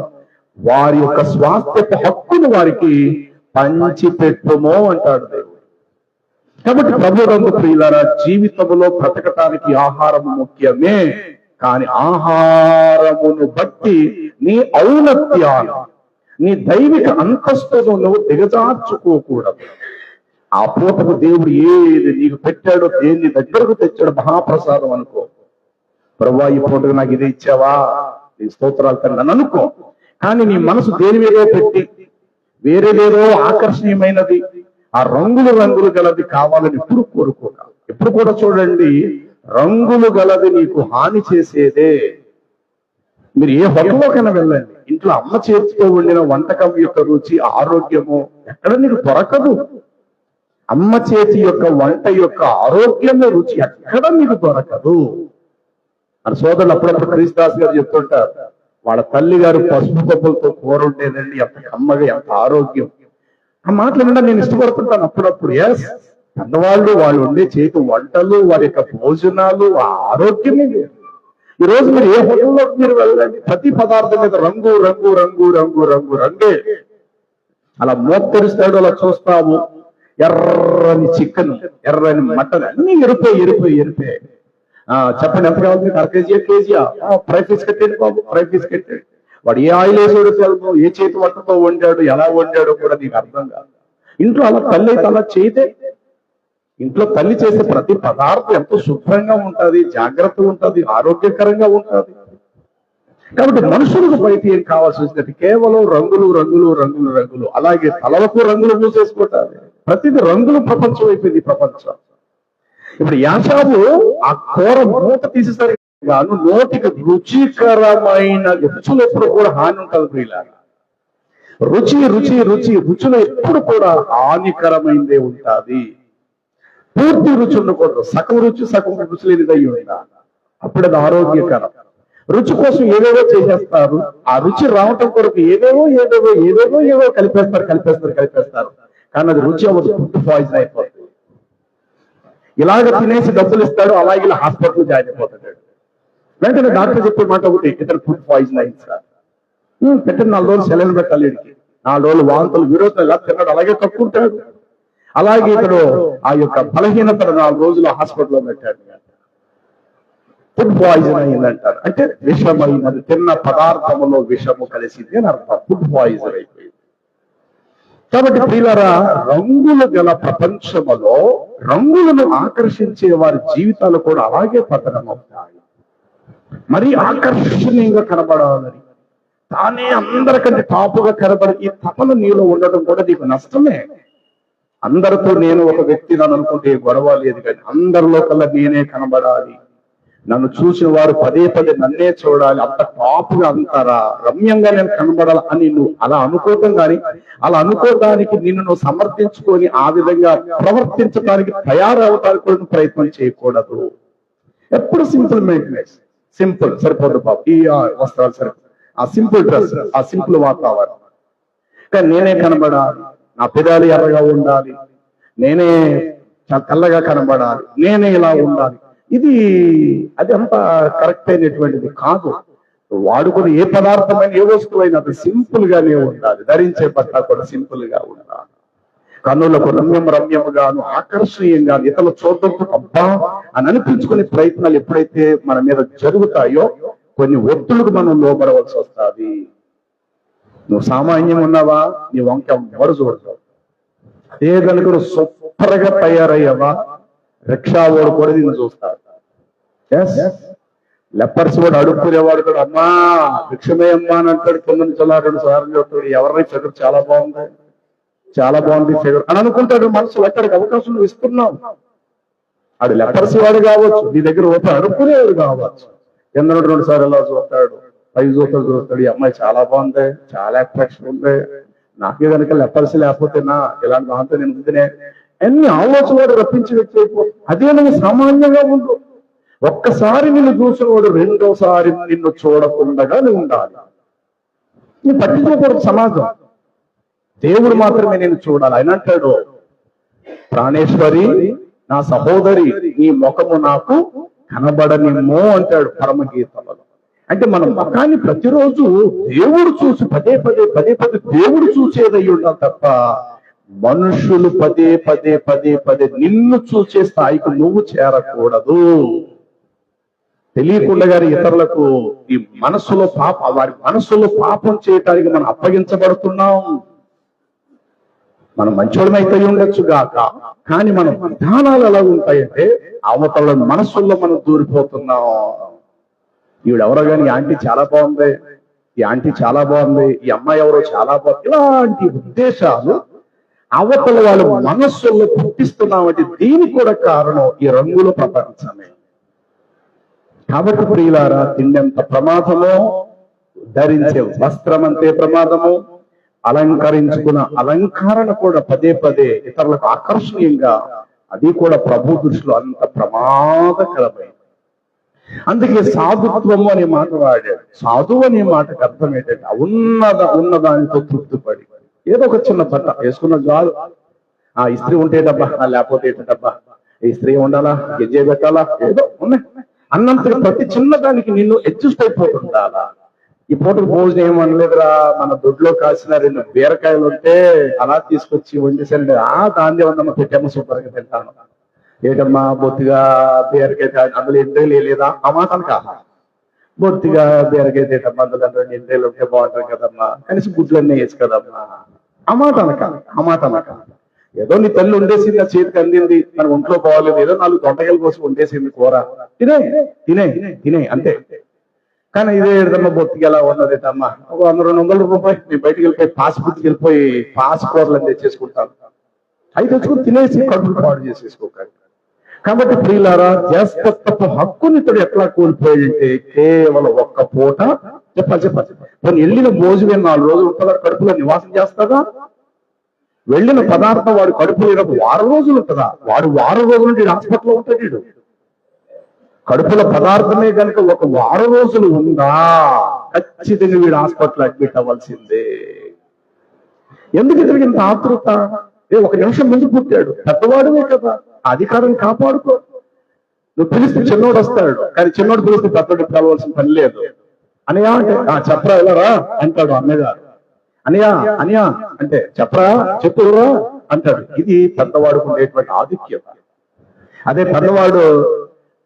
వారి యొక్క స్వాస్థ్యపు హక్కును వారికి పంచిపెట్టుమో అంటాడు దేవుడు. కాబట్టి ప్రభువునందు ప్రియులారా, జీవితంలో బ్రతకటానికి ఆహారం ముఖ్యమే, కానీ ఆహారమును బట్టి నీ ఔన్నత్యాలు, నీ దైవిక అంతస్తును నువ్వు దిగజార్చుకోకూడదు. ఆ పూటకు దేవుడు ఏది నీకు పెట్టాడో దేన్ని దగ్గరకు తెచ్చాడో మహాప్రసాదం అనుకో. ప్రభువా ఈ పూటకు నాకు ఇదే ఇచ్చావా, నీ స్తోత్రాలు తండ్రి అని అనుకో. కానీ నీ మనసు దేని మీదో పెట్టి వేరేదేదో ఆకర్షణీయమైనది, ఆ రంగులు గలది కావాలని ఎప్పుడు కోరుకోక. ఎప్పుడు కూడా చూడండి, రంగులు గలది నీకు హాని చేసేదే. మీరు ఏ హోటల్లోకైనా వెళ్ళండి, ఇంట్లో అమ్మ చేతితో వండిన వంటకం యొక్క రుచి, ఆరోగ్యము ఎక్కడ నీకు దొరకదు. అమ్మ చేతి యొక్క వంట యొక్క ఆరోగ్యమే రుచి ఎక్కడ మీకు దొరకదు. మన సోదరులు అప్పుడప్పుడు క్రీస్తుదాస్ గారు చెప్తుంటారు, వాళ్ళ తల్లి గారు పసుపు పప్పులతో కూర ఉండేదండి, ఎంత కమ్మగా, ఎంత ఆరోగ్యం. ఆ మాటలు వినడం నేను ఇష్టపడుతుంటాను అప్పుడప్పుడు. ఎస్, పెద్దవాళ్ళు వాళ్ళు ఉండే చేతి వంటలు, వారి యొక్క భోజనాలు, ఆ ఆరోగ్యమే. ఈ రోజు మీరు ఏ హోటల్లోకి మీరు వెళ్ళండి, ప్రతి పదార్థం మీద రంగు రంగు రంగు రంగు రంగు రంగే. అలా మూత తెరుస్తాడు, అలా చూస్తాము, ఎర్రని చికెన్, ఎర్రని మటన్, అన్ని ఎరిపోయి. చెప్పండి ఎంత కావాలి, అర కేజీయా? ఫ్రై పీస్ కట్టండి బాబు, ఫ్రై పీస్ కట్టండి. వాడు ఏ ఆయిల్ వేసాడో తెలుగు, ఏ చేతి వంటతో వండాడు, ఎలా వండాడో కూడా నీకు అర్థం కాదు. ఇంట్లో అలా తల్లి అయితే అలా చేయదే. ఇంట్లో తల్లి చేసే ప్రతి పదార్థం ఎంతో శుభ్రంగా ఉంటుంది, జాగ్రత్తగా ఉంటుంది, ఆరోగ్యకరంగా ఉంటుంది. కాబట్టి మనుషులకు బయట ఏం కావాల్సి వచ్చింది, కేవలం రంగులు. అలాగే తలలకు రంగులు మూసేసుకుంటారు. ప్రతిదీ రంగుల ప్రపంచం అయిపోయింది ఈ ప్రపంచం. ఇప్పుడు యాషాబు ఆ కూర మూత తీసేసరికి గాను నోటికి రుచికరమైన రుచులు ఎప్పుడు కూడా హాని ఉంటుంది ప్రియులారా. రుచులు ఎప్పుడు కూడా హానికరమైందే ఉంటుంది. పూర్తి రుచి ఉండకూడదు, సగం రుచి లేనిదై ఉండాలి, అప్పుడు అది ఆరోగ్యకరం. రుచి కోసం ఏవేవో చేసేస్తారు, ఆ రుచి రావటం కొరకు ఏవేవో కలిపేస్తారు. కానీ అది రుచి అవ్వదు, ఫుడ్ పాయిజన్ అయిపోతుంది. ఇలాగ తినేసి డబ్బులు ఇస్తాడు, అలాగే ఇలా హాస్పిటల్ జాయిన్ అయిపోతాడు. వెంటనే డాక్టర్ చెప్పే మాట ఒకటి, ఇతను ఫుడ్ పాయిజన్ అయింది సార్, పెట్టిన 4 రోజులు సెలవులు పెట్టాలి, 4 రోజులు వాంతులు విరోధం ఇలా తిన్నాడు, అలాగే కక్కుంటాడు. అలాగే ఇతడు ఆ యొక్క బలహీనతను 4 రోజులు హాస్పిటల్లో పెట్టాడు. ఫుడ్ పాయిజన్ అయిందంటారు, అంటే విషమైనది, తిన్న పదార్థములో విషము కలిసింది అని అర్థం. ఫుడ్ పాయిజన్ అయిపోయింది. కాబట్టి ప్రియులారా, రంగులు గల ప్రపంచములో రంగులను ఆకర్షించే వారి జీవితాలు కూడా అలాగే పతనమవుతాయి. మరి ఆకర్షణీయంగా కనబడాలని, తానే అందరికంటే టాపుగా కనబడి ఈ తపన నీలో ఉండడం కూడా నీకు నష్టమే. అందరితో నేను ఒక వ్యక్తిని అనుకుంటే గొడవ లేదు, కానీ అందరిలో కల్లా నేనే కనబడాలి, నన్ను చూసిన వారు పదే నన్నే చూడాలి, అంత టాప్గా అంటారా, రమ్యంగా నేను కనబడాలి అని నువ్వు అలా అనుకోవటం. కానీ అలా అనుకోవడానికి నిన్ను నువ్వు సమర్థించుకొని ఆ విధంగా ప్రవర్తించడానికి తయారవడానికి కూడా ప్రయత్నం చేయకూడదు. ఎప్పుడు సింపుల్ మెయింటెనెన్స్, సింపుల్ సరిపోదు బాబు, ఈ వస్త్రాలు సరిపోదు, ఆ సింపుల్ డ్రెస్, ఆ సింపుల్ వాతావరణం. కానీ నేనే కనబడాలి, నా పెదాలు ఎర్రగా ఉండాలి, నేనే తెల్లగా కనబడాలి, నేనే ఇలా ఉండాలి, అది అంత కరెక్ట్ అయినటువంటిది కాదు. వాడుకుని ఏ పదార్థమైన ఏ వస్తువైనా అది సింపుల్ గానే ఉండాలి. ధరించే బట్ట కూడా సింపుల్ గా ఉండాలి. కన్నులకు రమ్యముగాను ఆకర్షణీయంగా ఇతరులు చూడటంతో అబ్బా అని అనిపించుకునే ప్రయత్నాలు ఎప్పుడైతే మన మీద జరుగుతాయో కొన్ని ఒత్తులకు మనం లోపడవలసి వస్తుంది. నువ్వు సామాన్యం ఉన్నావా, నీ వంక ఎవరు చూడతావు. అదే కనుక నువ్వు సూపర్ గా తయారయ్యావా, రిక్షా వాడు కూడా నిన్ను చూస్తాడు. లెపర్స్ వాడు అడుక్కునేవాడు కూడా అమ్మా భిక్షమే అమ్మా అని అంటాడు. 9 2 సార్లు చెప్తాడు, ఎవరిని ఫిగర్ చాలా బాగుంది ఫిగర్ అని అనుకుంటాడు మనసులో. అక్కడికి అవకాశం నువ్వు ఇస్తున్నావు. ఆడు లెపర్స్ వాడు కావచ్చు, నీ దగ్గర ఒక అడుక్కునేవాడు కావచ్చు. 2 సార్లు ఎలా చూస్తాడు, 5 చూస్తాడు, ఈ అమ్మాయి చాలా బాగుంది, చాలా అట్రాక్షన్ ఉంది, నాకే కనుక లెపర్స్ లేకపోతేనా ఇలాంటి దాంతో నేను ముందునే అన్ని ఆలోచనలు రప్పించి వ్యక్తి. అదే నువ్వు సామాన్యంగా ఉండు. ఒక్కసారి నిన్ను చూసినవాడు రెండోసారి నిన్ను చూడకుండా నువ్వు ఉండాలి. నీ పట్టించుకోకూడదు సమాజం, దేవుడు మాత్రమే నేను చూడాలి. ఆయన అంటాడు, ప్రాణేశ్వరి నా సహోదరి నీ ముఖము నాకు కనబడనిమ్మో అంటాడు పరమగీతలో. అంటే మన ముఖాన్ని ప్రతిరోజు దేవుడు చూసి పదే దేవుడు చూసేదై ఉండాలి తప్ప మనుషులు పదే నిన్ను చూసే స్థాయికి నువ్వు చేరకూడదు. తెలియకుండా ఇతరులకు ఈ మనస్సులో వారి మనస్సులో పాపం చేయటానికి మనం అప్పగించబడుతున్నాం. మనం మంచోళ్ళమైతే ఉండొచ్చు గాక, కానీ మన విధానాలు ఎలా ఉంటాయంటే అవతల మనస్సుల్లో మనం దూరిపోతున్నాం. ఈవిడెవరో కానీ ఈ ఆంటీ చాలా బాగుంది, ఈ ఆంటీ చాలా బాగుంది, ఈ అమ్మాయి ఎవరో చాలా బాగుంది, ఇలాంటి ఉద్దేశాలు అవతల వాళ్ళ మనస్సుల్లో పుట్టిస్తున్నామంటే దీనికి కూడా కారణం ఈ రంగుల ప్రపంచమే. కాబట్టి ప్రియులారా, తిండి ఎంత ప్రమాదమో, ధరించే వస్త్రం అంతే ప్రమాదము, అలంకరించుకున్న అలంకరణ కూడా పదే పదే ఇతరులకు ఆకర్షణీయంగా, అది కూడా ప్రభు దృష్టిలో అంత ప్రమాదకరమైంది. అందుకే సాధుత్వము అనే మాట వాడాడు. సాధువు అనే మాటకు అర్థం ఏంటంటే ఉన్నదానితో తృప్తిపడి, ఏదో ఒక చిన్న బట్ట వేసుకున్న చాలు, ఆ ఇస్త్రీ ఉంటేటబ్బా, లేకపోతే ఏంటబ్బా, ఈ స్త్రీ ఉండాలా, గెజ్జే పెట్టాలా, ఏదో ఉన్నాయి అన్నంతగా ప్రతి చిన్నదానికి నిన్ను అడ్జస్ట్ అయిపోతుండాలా. ఈ పూటకు భోజనం ఏమనలేదురా, మన దొడ్లో కాసిన 2 బీరకాయలు ఉంటే అలా తీసుకొచ్చి వండేసండి, దాన్ని ఉందమ్మా, పెట్టాము సూపర్గా తింటాను. ఏటమ్మా బొత్తిగా బీరకాయ, అందులో ఎండ్రేలు లేదా ఆ మాట అనక, బొత్తిగా బీరకాయ తింటమ్మా, అందులో 2 ఎండ్రేలు ఉంటే బాగుంటుంది కదమ్మా, కనీసం గుడ్లన్నీ వేసి కదమ్మా, ఆ మాట అనక. ఏదో నీ తల్లి వండేసింది, ఆ చేతికి అందింది, మన ఒంట్లో పోవాలేదు, ఏదో 4 దొండకాయల కోసం వండేసింది కూర, తినే అంతే. కానీ ఇదే ఏదమ్మా బొత్తికి ఎలా ఉన్నదేటమ్మా, ఒక 100-200 రూపాయలు నేను బయటికి వెళ్ళిపోయి పాస్బుక్కి వెళ్ళిపోయి పాస్ కూరలు తెచ్చేసుకుంటాను, అవి తెచ్చుకుని తినేసి కడుపులు పాడు చేసేసుకోకండి. కాబట్టి ప్రియులారా, జ్యేష్ఠత్వపు హక్కుని ఇతడు ఎట్లా కోల్పోయాడంటే కేవలం ఒక్క పూట చెప్పాలి. కొన్ని వెళ్ళిన భోజనం 4 రోజులు ఉంటుందా, కడుపులో నివాసం చేస్తుందా? వెళ్ళిన పదార్థం వాడు కడుపు లేనప్పుడు 6 రోజులు ఉంటుందా? వాడు 6 రోజుల నుండి హాస్పిటల్లో ఉంటాడు. కడుపుల పదార్థమే కనుక ఒక 6 రోజులు ఉందా, ఖచ్చితంగా వీడు హాస్పిటల్ అడ్మిట్ అవ్వాల్సిందే. ఎందుకు ఇతనికి ఇంత ఆతృత? 1 నిమిషం ముందు పుట్టాడు, పెద్దవాడువే కదా, అధికారం కాపాడుకో. నువ్వు పిలిస్తే చిన్నోడు వస్తాడు, కానీ చిన్నోడు పిలిస్తే పెద్దోడు పిలవాల్సిన పని లేదు. అనయా అంటే చెప్పరా వెళ్ళరా అంటాడు అన్నగారు. అనయా అంటే చెప్పరా చెప్పురా అంటాడు. ఇది పెద్దవాడుకు ఉండేటువంటి ఆధిక్యత. అదే పెద్దవాడు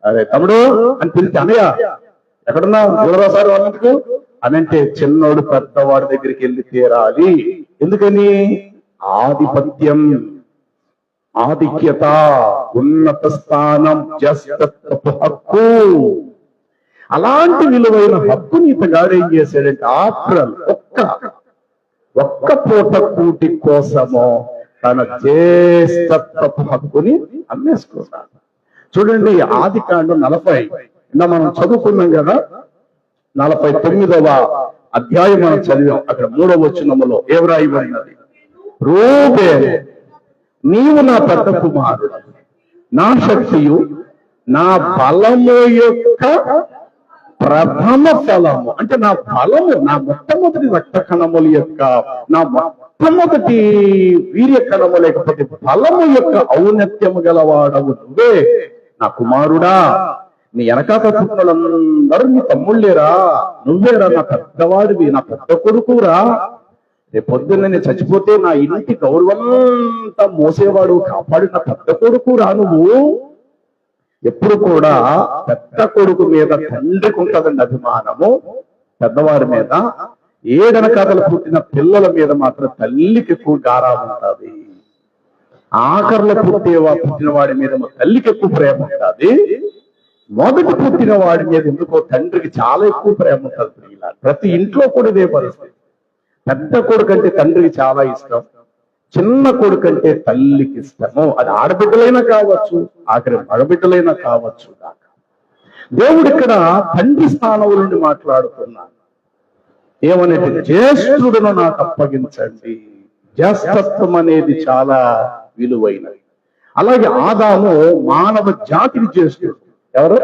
అరే తమ్ముడు అని పిలిస్తే అన్నయ్య ఎక్కడున్నా సార్ వాళ్ళకు అని అంటే చిన్నోడు పెద్దవాడి దగ్గరికి వెళ్ళి తీరాలి. ఎందుకని? ఆధిపత్యం, ఆధిక్యత, ఉన్నత స్థానం, జ్యేష్ఠత్వపు హక్కు. అలాంటి విలువైన హక్కుని ఇతగాడు ఏం చేశాడంటే ఆఫ్టర్ ఒక్క పూట కూటి కోసమో తన జ్యేష్ఠత్వపు హక్కుని అమ్మేసుకున్నాడు. చూడండి, ఆదికాండం 40 మనం చదువుకున్నాం కదా, 49వ అధ్యాయం మనం చదివాం. అక్కడ 3వ వచనములో ఏం రాయబడినది? రూబేను, నీవు నా పెద్ద కుమారుడు, నా శక్తియు, నా బలము యొక్క ప్రథమ ఫలము. అంటే నా బలము, నా మొట్టమొదటి రక్త కణముల యొక్క, నా మొట్టమొదటి వీర్య కణము లేకపోతే బలము యొక్క ఔన్నత్యము గలవాడవు నువ్వే నా కుమారుడా. నీ వెనకాత పుట్టినోళ్ళందరూ నీ తమ్ముళ్ళేరా, నువ్వేరా నా పెద్దవాడివి, నా పెద్ద కొడుకురా. రేపు పొద్దున్న నేను చచ్చిపోతే నా ఇంటి గౌరవంతా మోసేవాడు కాపాడిన పెద్ద కొడుకురా నువ్వు. ఎప్పుడు కూడా పెద్ద కొడుకు మీద తండ్రికి ఉంటుందండి అభిమానము, పెద్దవాడి మీద. ఏడనకాతలు పుట్టిన పిల్లల మీద మాత్రం తల్లికి ఎక్కువ గారాబం ఉంటుంది. ఆఖరిలో పుట్టిన వాడి మీద తల్లికి ఎక్కువ ప్రేమ ఉంటుంది. మొదటి పుట్టిన వాడి మీద ఎందుకో తండ్రికి చాలా ఎక్కువ ప్రేమ ఉంటుంది. ఇలా ప్రతి ఇంట్లో కూడా ఇదే పరిస్థితి. పెద్ద కొడుకు అంటే తండ్రికి చాలా ఇష్టం, చిన్న కొడుకు అంటే తల్లికి ఇష్టము. అది ఆడబిడ్డలైనా కావచ్చు, ఆఖరి మగబిడ్డలైనా కావచ్చు. దేవుడు ఇక్కడ తండ్రి స్థానం నుండి మాట్లాడుతున్నాడు. ఏమనేది? జ్యేష్ఠుడును నాకు అప్పగించండి. జ్యేష్ఠత్వం అనేది చాలా విలువైనది. అలాగే ఆదాము మానవ జాతిని జ్యేష్ఠుడు. ఎవరు?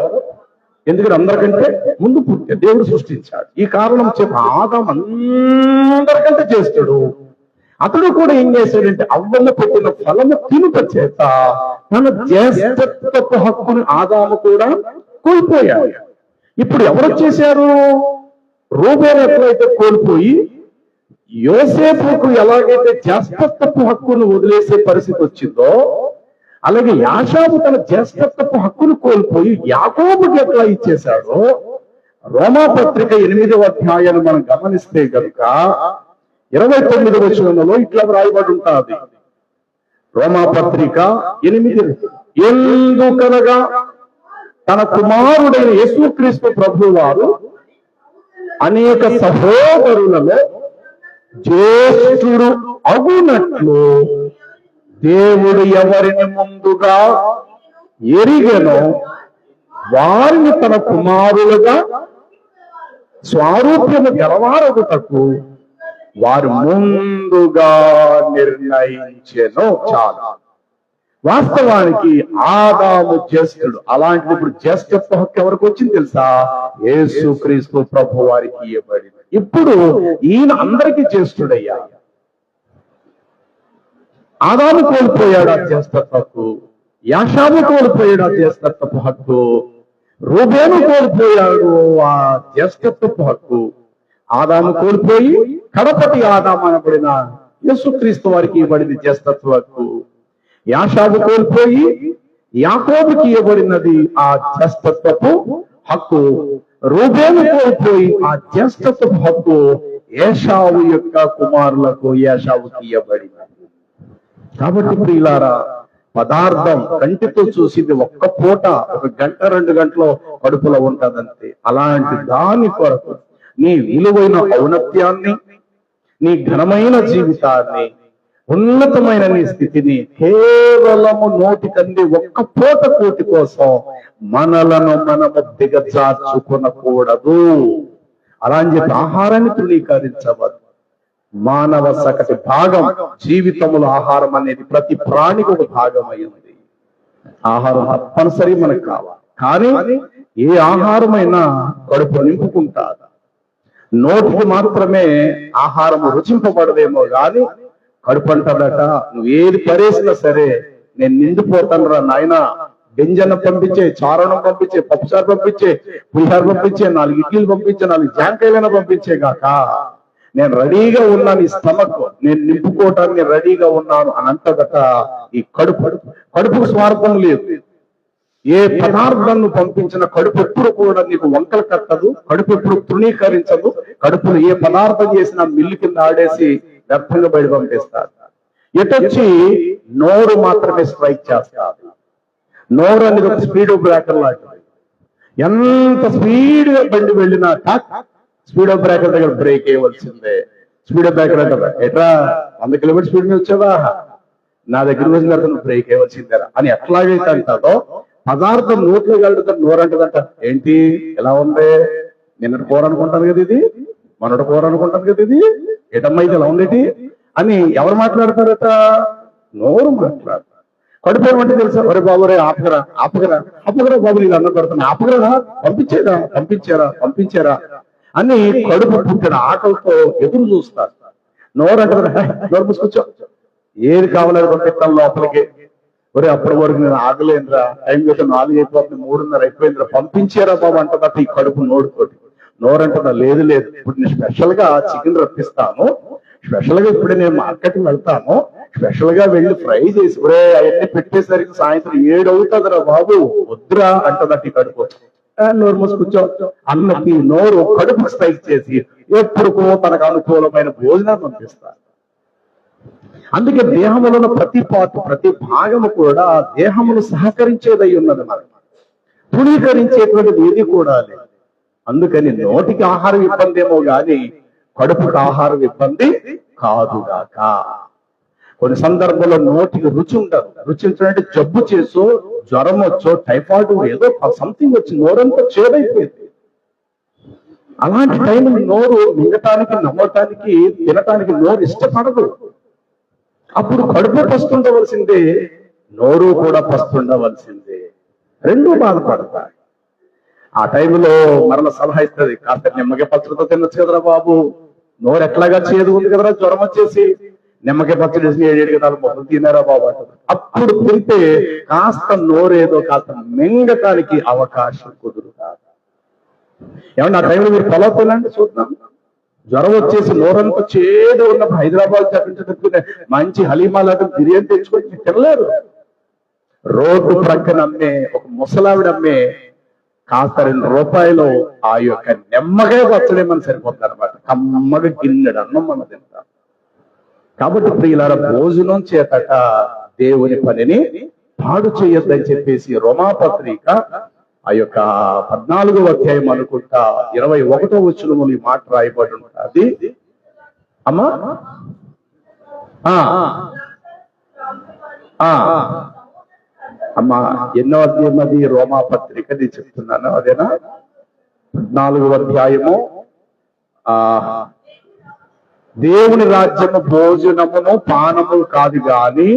ఎందుకంటే అందరికంటే ముందు పుట్టే దేవుడు సృష్టించాడు. ఈ కారణం చెప్పి ఆదాము అందరికంటే జ్యేష్ఠుడు. అతడు కూడా ఏం చేశాడంటే అవ్వను పెట్టిన ఫలము తినుట చేత తన జ్యేష్ఠత్వపు హక్కుని ఆదాము కూడా కోల్పోయాడు. ఇప్పుడు ఎవరు చేశారు? రూబేను ఎట్లయితే కోల్పోయి యోసేపుకు ఎలాగైతే జ్యేష్ఠత్వపు హక్కును వదిలేసే పరిస్థితి వచ్చిందో, అలాగే యాషాబు తన జ్యేష్ఠత్వపు హక్కును కోల్పోయి యాకోబుకి ఎట్లా ఇచ్చేశాడో, రోమాపత్రిక 8వ అధ్యాయాన్ని మనం గమనిస్తే కనుక 29వ వచనంలో ఇట్లా రాయబడి ఉంటుంది. రోమాపత్రిక 8. ఎందుకనగా తన కుమారుడైన యేసుక్రీస్తు ప్రభువు వారు అనేక సహోదరులలో జ్యేష్ఠుడు అగునట్లు దేవుడు ఎవరిని ముందుగా ఎరిగెనో వారిని తన కుమారులుగా స్వారూప్యము గలవారగుటకు వారు ముందుగా నిర్ణయించెను. చాలా వాస్తవానికి ఆదాము జ్యేష్ఠుడు. అలాంటిది ఇప్పుడు జ్యేష్ఠత్వ హక్కు ఎవరికి వచ్చింది తెలుసా? యేసుక్రీస్తు ప్రభు వారికి ఇవ్వబడింది. ఇప్పుడు ఈయన అందరికీ జ్యేష్ఠుడయ్యా. ఆదాము కోల్పోయాడు ఆ జ్యేష్ఠత్వ హక్కు, యాషాము కోల్పోయాడు ఆ జ్యేష్ఠత్వపు హక్కు, రూబేను కోల్పోయాడు ఆ జ్యేష్ఠత్వపు హక్కు. ఆదాము కోల్పోయి కడపటి ఆదాము అనబడిన యేసుక్రీస్తు వారికి ఇవ్వబడింది జ్యేష్ఠత్వ హక్కు. యాషాబు కోల్పోయి యాకోబుకి ఇవ్వబడినది ఆ జ్యేష్ఠత్వపు హక్కు. రూబేను కోల్పోయి ఆ జ్యేష్ఠత్వపు హక్కు ఏశావు యొక్క కుమారులకు ఏశావుకి ఇవ్వబడింది. కాబట్టి ప్రియులారా, పదార్థం కంటితో చూసింది ఒక్క పూట, 1 గంట 2 గంటలో కడుపులో ఉంటదంతే. అలాంటి దాని కొరకు నీ విలువైన ఔన్నత్యాన్ని, నీ ఘనమైన జీవితాన్ని, ఉన్నతమైన నీ స్థితిని కేవలము నోటికంది ఒక్క పూట కోటి కోసం మనలను మనము దిగజార్చుకొనకూడదు. అలా అని చెప్పి ఆహారాన్ని తృణీకరించవద్దు. మానవ సకటి భాగం జీవితంలో ఆహారం అనేది ప్రతి ప్రాణికి ఒక భాగం అయింది. ఆహారం తప్పనిసరి మనకు కావాలి. కానీ ఏ ఆహారమైనా కడుపు నింపుకుంటారు. నోటికి మాత్రమే ఆహారం రుచింపబడదేమో గాని కడుపు అంటాడట, నువ్వు ఏది పరేసినా సరే నేను నిండిపోతాను రా నాయన, గింజన పంపించే, చారణం పంపించే, పప్పుసారు పంపించే, పులిహార పంపించే, 4 ఇడ్లీలు పంపించే, 4 జాంకాయలైనా పంపించే గాక నేను రెడీగా ఉన్నాను, ఈ స్టమక్ నేను నింపుకోవటానికి రెడీగా ఉన్నాను అని అంటదట. ఈ కడుపుకు స్వార్థం లేదు. ఏ పదార్థాన్ని పంపించిన కడుపు ఎప్పుడు కూడా నీకు వంకలు కట్టదు, కడుపు ఎప్పుడు తృణీకరించదు. కడుపును ఏ పదార్థం చేసినా మిల్లు కింద ఆడేసి వ్యర్థంగా బయట పంపిస్తారు. ఎటొచ్చి నోరు మాత్రమే స్ట్రైక్ చేస్తారు. నోరు అనేది ఒక స్పీడ్ బ్రేకర్ లాంటిది. ఎంత స్పీడ్ గా బండి వెళ్ళినా స్పీడ్ బ్రేకర్ దగ్గర బ్రేక్ వేయవలసిందే. స్పీడ్ బ్రేకర్ అంటారా, ఎట్రా 100 కిలోమీటర్ స్పీడ్ మీద వచ్చావా, నా దగ్గర వచ్చిన తర్వాత నువ్వు బ్రేక్ వేయవలసిందేరా అని ఎట్లాగైతే అంటారో, పదార్థం నోట్లో వెళ్ళడం నోరు అంటదంట. ఏంటి ఎలా ఉంది, నిన్నటి కూర అనుకుంటాను కదా ఇది, మొన్నటి కూర అనుకుంటాను కదా ఇది, ఎటమ్మా ఇది ఎలా ఉండేటి అని ఎవరు మాట్లాడతారట? నోరు మాట్లాడతారు. కడుపు ఏమంటే తెలుసా, ఒరే బాబు రే ఆపగరా ఆపగరా ఆపగరా బాబు, నీళ్ళు అన్నం పెడతాను, ఆపగరా, పంపించారా అని కడుపు పుట్టిన ఆకలితో ఎదురు చూస్తారు. నోరు అంటారు, నోరు మూసుకొచ్చా, ఏది కావాలని పంపిస్తాను లోపలికి. ఒరే అప్పటి వరకు నేను ఆగలేనురా, టైం అయితే 4 అయిపోతుంది, 3:30 అయిపోయిందిరా, పంపించారా బాబు అంటదట ఈ కడుపు నోరుతోటి. నోరు అంటున్నా, లేదు ఇప్పుడు నేను స్పెషల్ గా చికెన్ రప్పిస్తాను, స్పెషల్ గా ఇప్పుడు నేను మార్కెట్ వెళ్తాను, స్పెషల్ గా వెళ్ళి ఫ్రై చేసి ఒరే అవన్నీ పెట్టేసరికి సాయంత్రం 7 అవుతుందిరా బాబు, వద్దురా అంటదట ఈ కడుపు. నోరు మూసుకొచ్చా అన్నది నోరు కడుపు స్ట్రైక్ చేసి ఎప్పుడుకో తనకు అనుకూలమైన భోజనాన్ని పంపిస్తారు. అందుకే దేహములో ప్రతి పాటు ప్రతి భాగము కూడా దేహమును సహకరించేదై ఉన్నది, మనకి తృణీకరించేటువంటిది ఏది కూడా లేదు. అందుకని నోటికి ఆహారం ఇబ్బంది ఏమో గాని కడుపుకి ఆహారం ఇబ్బంది కాదుగాక. కొన్ని సందర్భంలో నోటికి రుచి ఉండదు. రుచి ఉంటే జబ్బు చేసో, జ్వరం వచ్చో, టైఫాయిడ్ ఏదో సంథింగ్ వచ్చి నోరంతా చేదైపోయింది. అలాంటి టైం నోరు మింగటానికి, నమ్మటానికి, తినటానికి నోరు ఇష్టపడదు. అప్పుడు కడుపు పస్తుండవలసిందే, నోరు కూడా పస్తుండవలసిందే. రెండూ బాధపడతాయి. ఆ టైంలో మరణ సలహా ఇస్తుంది, కాస్త నిమ్మకాయ పచ్చడితో తినొచ్చు కదరా బాబు, నోరు ఎట్లాగా చేదు ఉంది కదరా, జ్వరం వచ్చేసి నిమ్మకాయ పచ్చడి వేసి 7 గంటలు మొదలు తినారా బాబు అంటారు. అప్పుడు తింటే కాస్త నోరేదో కాస్త మింగటానికి అవకాశం కుదురుతారు. ఏమన్నా ఆ టైంలో మీరు పొలం తినండి చూద్దాం. జ్వరం వచ్చేసి నోరంతా చేదు ఉన్నప్పుడు హైదరాబాద్ తప్పించుకుంటే మంచి హలీమా లాంటి బిర్యానీ తెచ్చుకొని తినలేరు. రోడ్డు ప్రక్కన అమ్మే ఒక ముసలావిడ అమ్మే కాస్త 2 రూపాయలు ఆ యొక్క నిమ్మకాయ పచ్చడి మనం సరిపోతుంది అనమాట. కమ్మగా గిన్నెడు అన్నం మనం తింటాం. కాబట్టి ప్రియులారా, భోజనం చేతట దేవుని పనిని పాడు చేయొద్దని చెప్పేసి రోమాపత్రిక ఆ యొక్క 14వ అధ్యాయం అనుకుంటా 21వ వచనములో ఈ మాట రాయబడి ఉంటుంది. అమ్మా అమ్మా ఎన్నో అధ్యాయం అది రోమాపత్రిక నేను చెప్తున్నాను, అదేనా? 14వ అధ్యాయము. దేవుని రాజ్యము భోజనమును పానము కాదు గాని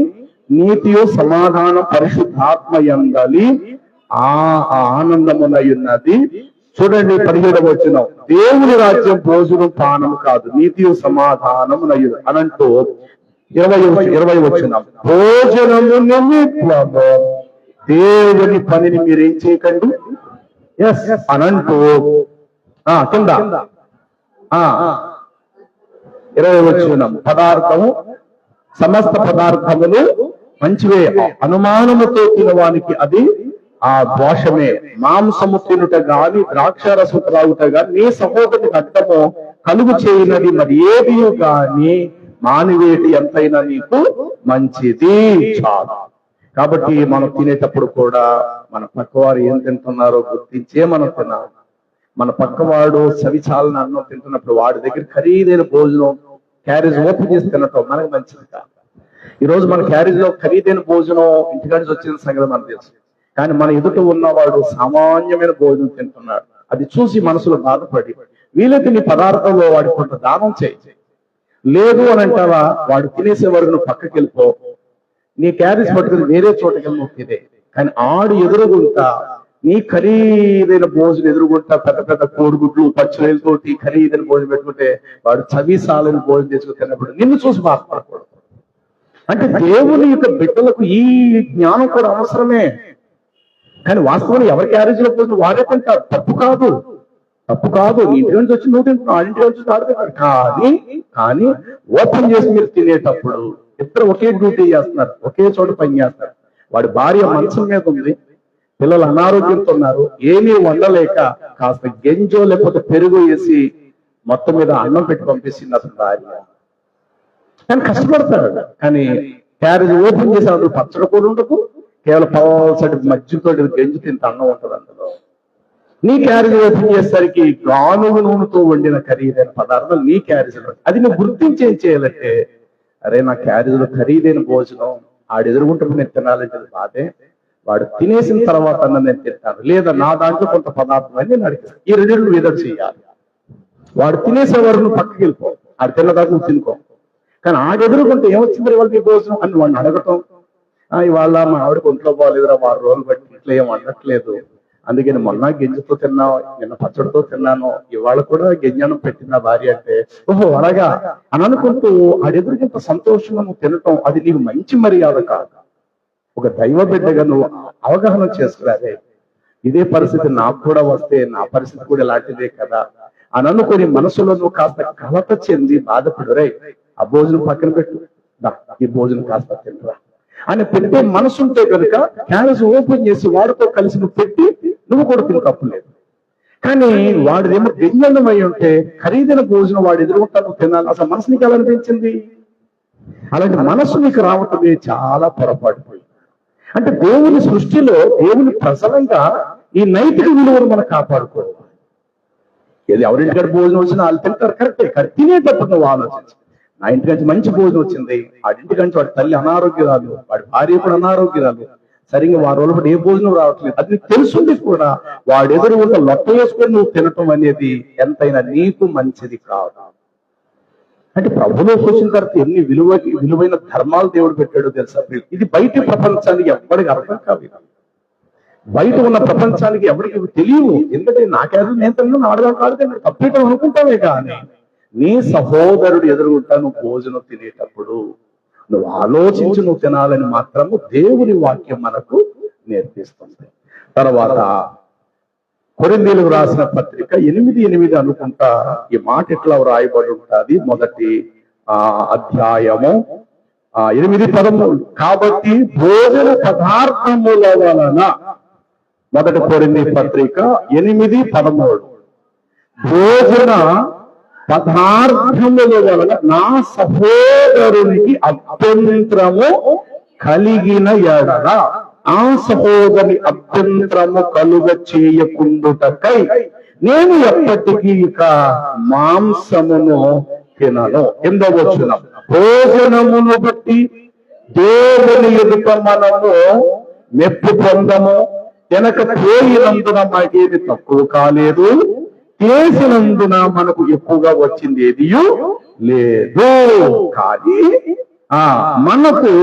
నీతియు సమాధానం పరిశుద్ధాత్మ యందలి ఆనందమునయున్నది. చూడండి 17వ వచనం, దేవుని రాజ్యం భోజనం పానము కాదు నీతియు సమాధానమునయు అనంటూ 20వ వచనం, భోజనము నిమిత్తము దేవుని పనిని మీరేం చేయకండి అనంటూ కింద 20వ వచనం, పదార్థము సమస్త పదార్థములు మంచివే, అనుమానముతో తినవానికి అది ఆ దోషమే. మాంసము తినుట గాని ద్రాక్షారసం త్రాగుట గాని నీ సహోదరుని అడ్డము కలుగు చేయనది మరి ఏది గాని మానివేటి ఎంతైనా నీకు మంచిది చాలు. కాబట్టి మనం తినేటప్పుడు కూడా మన పక్కవారు ఏం తింటున్నారో గుర్తించే మనం తినాలి. మన పక్కవాడు సవిచాలని అన్నం తింటున్నప్పుడు వాడి దగ్గర ఖరీదైన భోజనం క్యారేజ్ ఓపెన్ చేసి తినటం మనకు మంచిది కాదు. ఈ రోజు మన క్యారేజ్ లో ఖరీదైన భోజనం ఇంటికాడికి వచ్చిన సంగతి మనకు తెలుసు, కానీ మన ఎదుట ఉన్నవాడు సామాన్యమైన భోజనం తింటున్నాడు. అది చూసి మనసులో బాధపడి వీలైతే నీ పదార్థంలో వాడి కొంత దానం చేయి. లేదు అని అంటావా, వాడు తినేసే వరకు నువ్వు పక్కకి వెళ్ళిపో, నీ క్యారేజ్ పట్టుకుని వేరే చోటకి వెళ్ళి నువ్వు తినే. కానీ ఆడు ఎదురుగుంటా నీ ఖరీదైన భోజనం ఎదురుగుంటా పెద్ద పెద్ద కోడిగుడ్లు పచ్చిరొయ్యలతోటి ఖరీదైన భోజనం పెట్టుకుంటే వాడు చవిసాలని భోజనం చేసుకున్నప్పుడు నిన్ను చూసి బాధపడకూడదు. అంటే దేవుని యొక్క బిడ్డలకు ఈ జ్ఞానం కూడా అవసరమే. కానీ వాస్తవంలో ఎవరి క్యారేజీలో పోతుంది వాడే తింటారు. తప్పు కాదు. నీ ఇంటి నుంచి వచ్చి నువ్వు తింటున్నావు, ఆడింటి నుంచి ఆడుతున్నాడు. కానీ ఓపెన్ చేసి మీరు తినేటప్పుడు ఇద్దరు ఒకే డ్యూటీ చేస్తున్నారు, ఒకే చోట పని చేస్తారు. వాడి భార్య మంచం మీద ఉంది, పిల్లలు అనారోగ్యంతో ఉన్నారు, ఏమీ వండలేక కాస్త గెంజో లేకపోతే పెరుగు వేసి మొత్తం మీద అన్నం పెట్టి పంపిస్తుంది అసలు భార్య. కానీ కష్టపడతాడు. కానీ క్యారేజ్ ఓపెన్ చేసినప్పుడు పచ్చడి కూడా ఉండదు, కేవలం పల్సటి మజ్జిగతో గెంజి తింటే అన్నం ఉంటుంది అందులో. నీ క్యారేజ్ ఓపెన్ చేసేసరికి గానుగ నూనెతో వండిన ఖరీదైన పదార్థాలు నీ క్యారేజ్ లో. అది నువ్వు గుర్తించి ఏం చేయాలంటే, అరే నా క్యారేజ్ లో ఖరీదైన భోజనం ఆడు ఎదురుగుంటే నేను తినాలంటే బాధే, వాడు తినేసిన తర్వాత అన్న నేను తింటాను, లేదా నా దాంట్లో కొంత పదార్థం అని నేను అడిగాను. ఈ రెండు ఎదురు చేయాలి. వాడు తినేసేవారు నువ్వు పక్కకి వెళ్ళిపో, ఆడు తిన్నదాకా నువ్వు తినుకో. కానీ ఆడు ఎదురుకుంటే ఏమొచ్చింది వాళ్ళకి భోజనం అని వాడిని అడగటం, ఇవాళ మా ఆవిడకి ఒంట్లో బాగాలేదురా 6 రోజులు బట్టి ఇట్లా ఏం అనట్లేదు, అందుకని మొన్న గింజతో తిన్నావు, నిన్న పచ్చడితో తిన్నాను, ఇవాళ కూడా గింజనం పెట్టిన భార్య అంటే ఓహో అలాగా అని అనుకుంటూ ఆడెదురుకింత సంతోషంగా నువ్వు తినటం అది నీకు మంచి మర్యాద కాదు. ఒక దైవ బిడ్డగా నువ్వు అవగాహన చేసుకురాదే, ఇదే పరిస్థితి నాకు కూడా వస్తే నా పరిస్థితి కూడా ఇలాంటిదే కదా అని అనుకుని మనసులో నువ్వు కాస్త కలత చెంది బాధపడురే, ఆ భోజనం పక్కన పెట్టు, ఈ భోజనం కాస్త తినరా అని పెట్టే మనసుంటే కనుక క్యారేజ్ ఓపెన్ చేసి వాడితో కలిసి నువ్వు పెట్టి నువ్వు కూడా తిని తప్పులేదు. కానీ వాడిదేమో గింజనం అయి ఉంటే ఖరీదైన భోజనం వాడు ఎదురుకుంటా నువ్వు తినాలి. అసలు మనసు నీకు ఎలా అనిపించింది? అలాంటి మనసు నీకు రావటమే చాలా పొరపాటు. అంటే దేవుని సృష్టిలో దేవుని ప్రసరంగా ఈ నైతిక విలువను మనం కాపాడుకోవాలి. ఏది ఎవరింటికాడ భోజనం వచ్చినా వాళ్ళు తింటారు కరెక్టే, కానీ తినేటప్పుడు నువ్వు ఆలోచించు. నా ఇంటి నుంచి మంచి భోజనం వచ్చింది, వాడింటి నుంచి వాడి తల్లి అనారోగ్యరాలు, వాడి భార్య కూడా అనారోగ్యరాలు, సరిగ్గా 6 రోజుల పాటు ఏ భోజనం రావట్లేదు, అది నీకు తెలుసుంది కూడా వాడు ఎదురు ఒక లొట్ట వేసుకొని నువ్వు తినటం అనేది ఎంతైనా నీకు మంచిది కాదు. అంటే ప్రభులోకి వచ్చిన తర్వాత ఎన్ని విలువైన ధర్మాలు దేవుడు పెట్టాడో తెలుసా? ఇది బయట ప్రపంచానికి ఎవరికి అర్థం కాదు, బయట ఉన్న ప్రపంచానికి ఎవరికి తెలియవు. ఎందుకంటే నాకేదో నేను తిన్నాను, ఆడదాం కాదు తప్పేటం అనుకుంటావే. కానీ నీ సహోదరుడు ఎదురుగుంటా నువ్వు భోజనం తినేటప్పుడు నువ్వు ఆలోచించి నువ్వు తినాలని మాత్రము దేవుని వాక్యం మనకు నేర్పిస్తుంది. తర్వాత కొరింథీయులకు రాసిన పత్రిక 8:8 అనుకుంటా ఈ మాట ఇట్లా రాయబడి ఉంటుంది. మొదటి అధ్యాయము 8:13. కాబట్టి భోజన పదార్థముల వలన, మొదటి కొరింథీ పత్రిక 8:13, భోజన పదార్థముల వలన నా సహోదరునికి అభ్యంతరము కలిగిన ఎడల ఆ సహోదరి అభ్యంతరము కలుగ చేయకుండుటకై నేను ఎప్పటికీ ఇక మాంసమును తినను. ఎందవచ్చున భోజనమును బట్టి దేవుని ఎదుట మనము మెప్పు పొందము. తినకపోయినందున మాకేది తక్కువ కాలేదు, చేసినందున మనకు ఎక్కువగా వచ్చింది ఏది లేదు. కానీ మనకు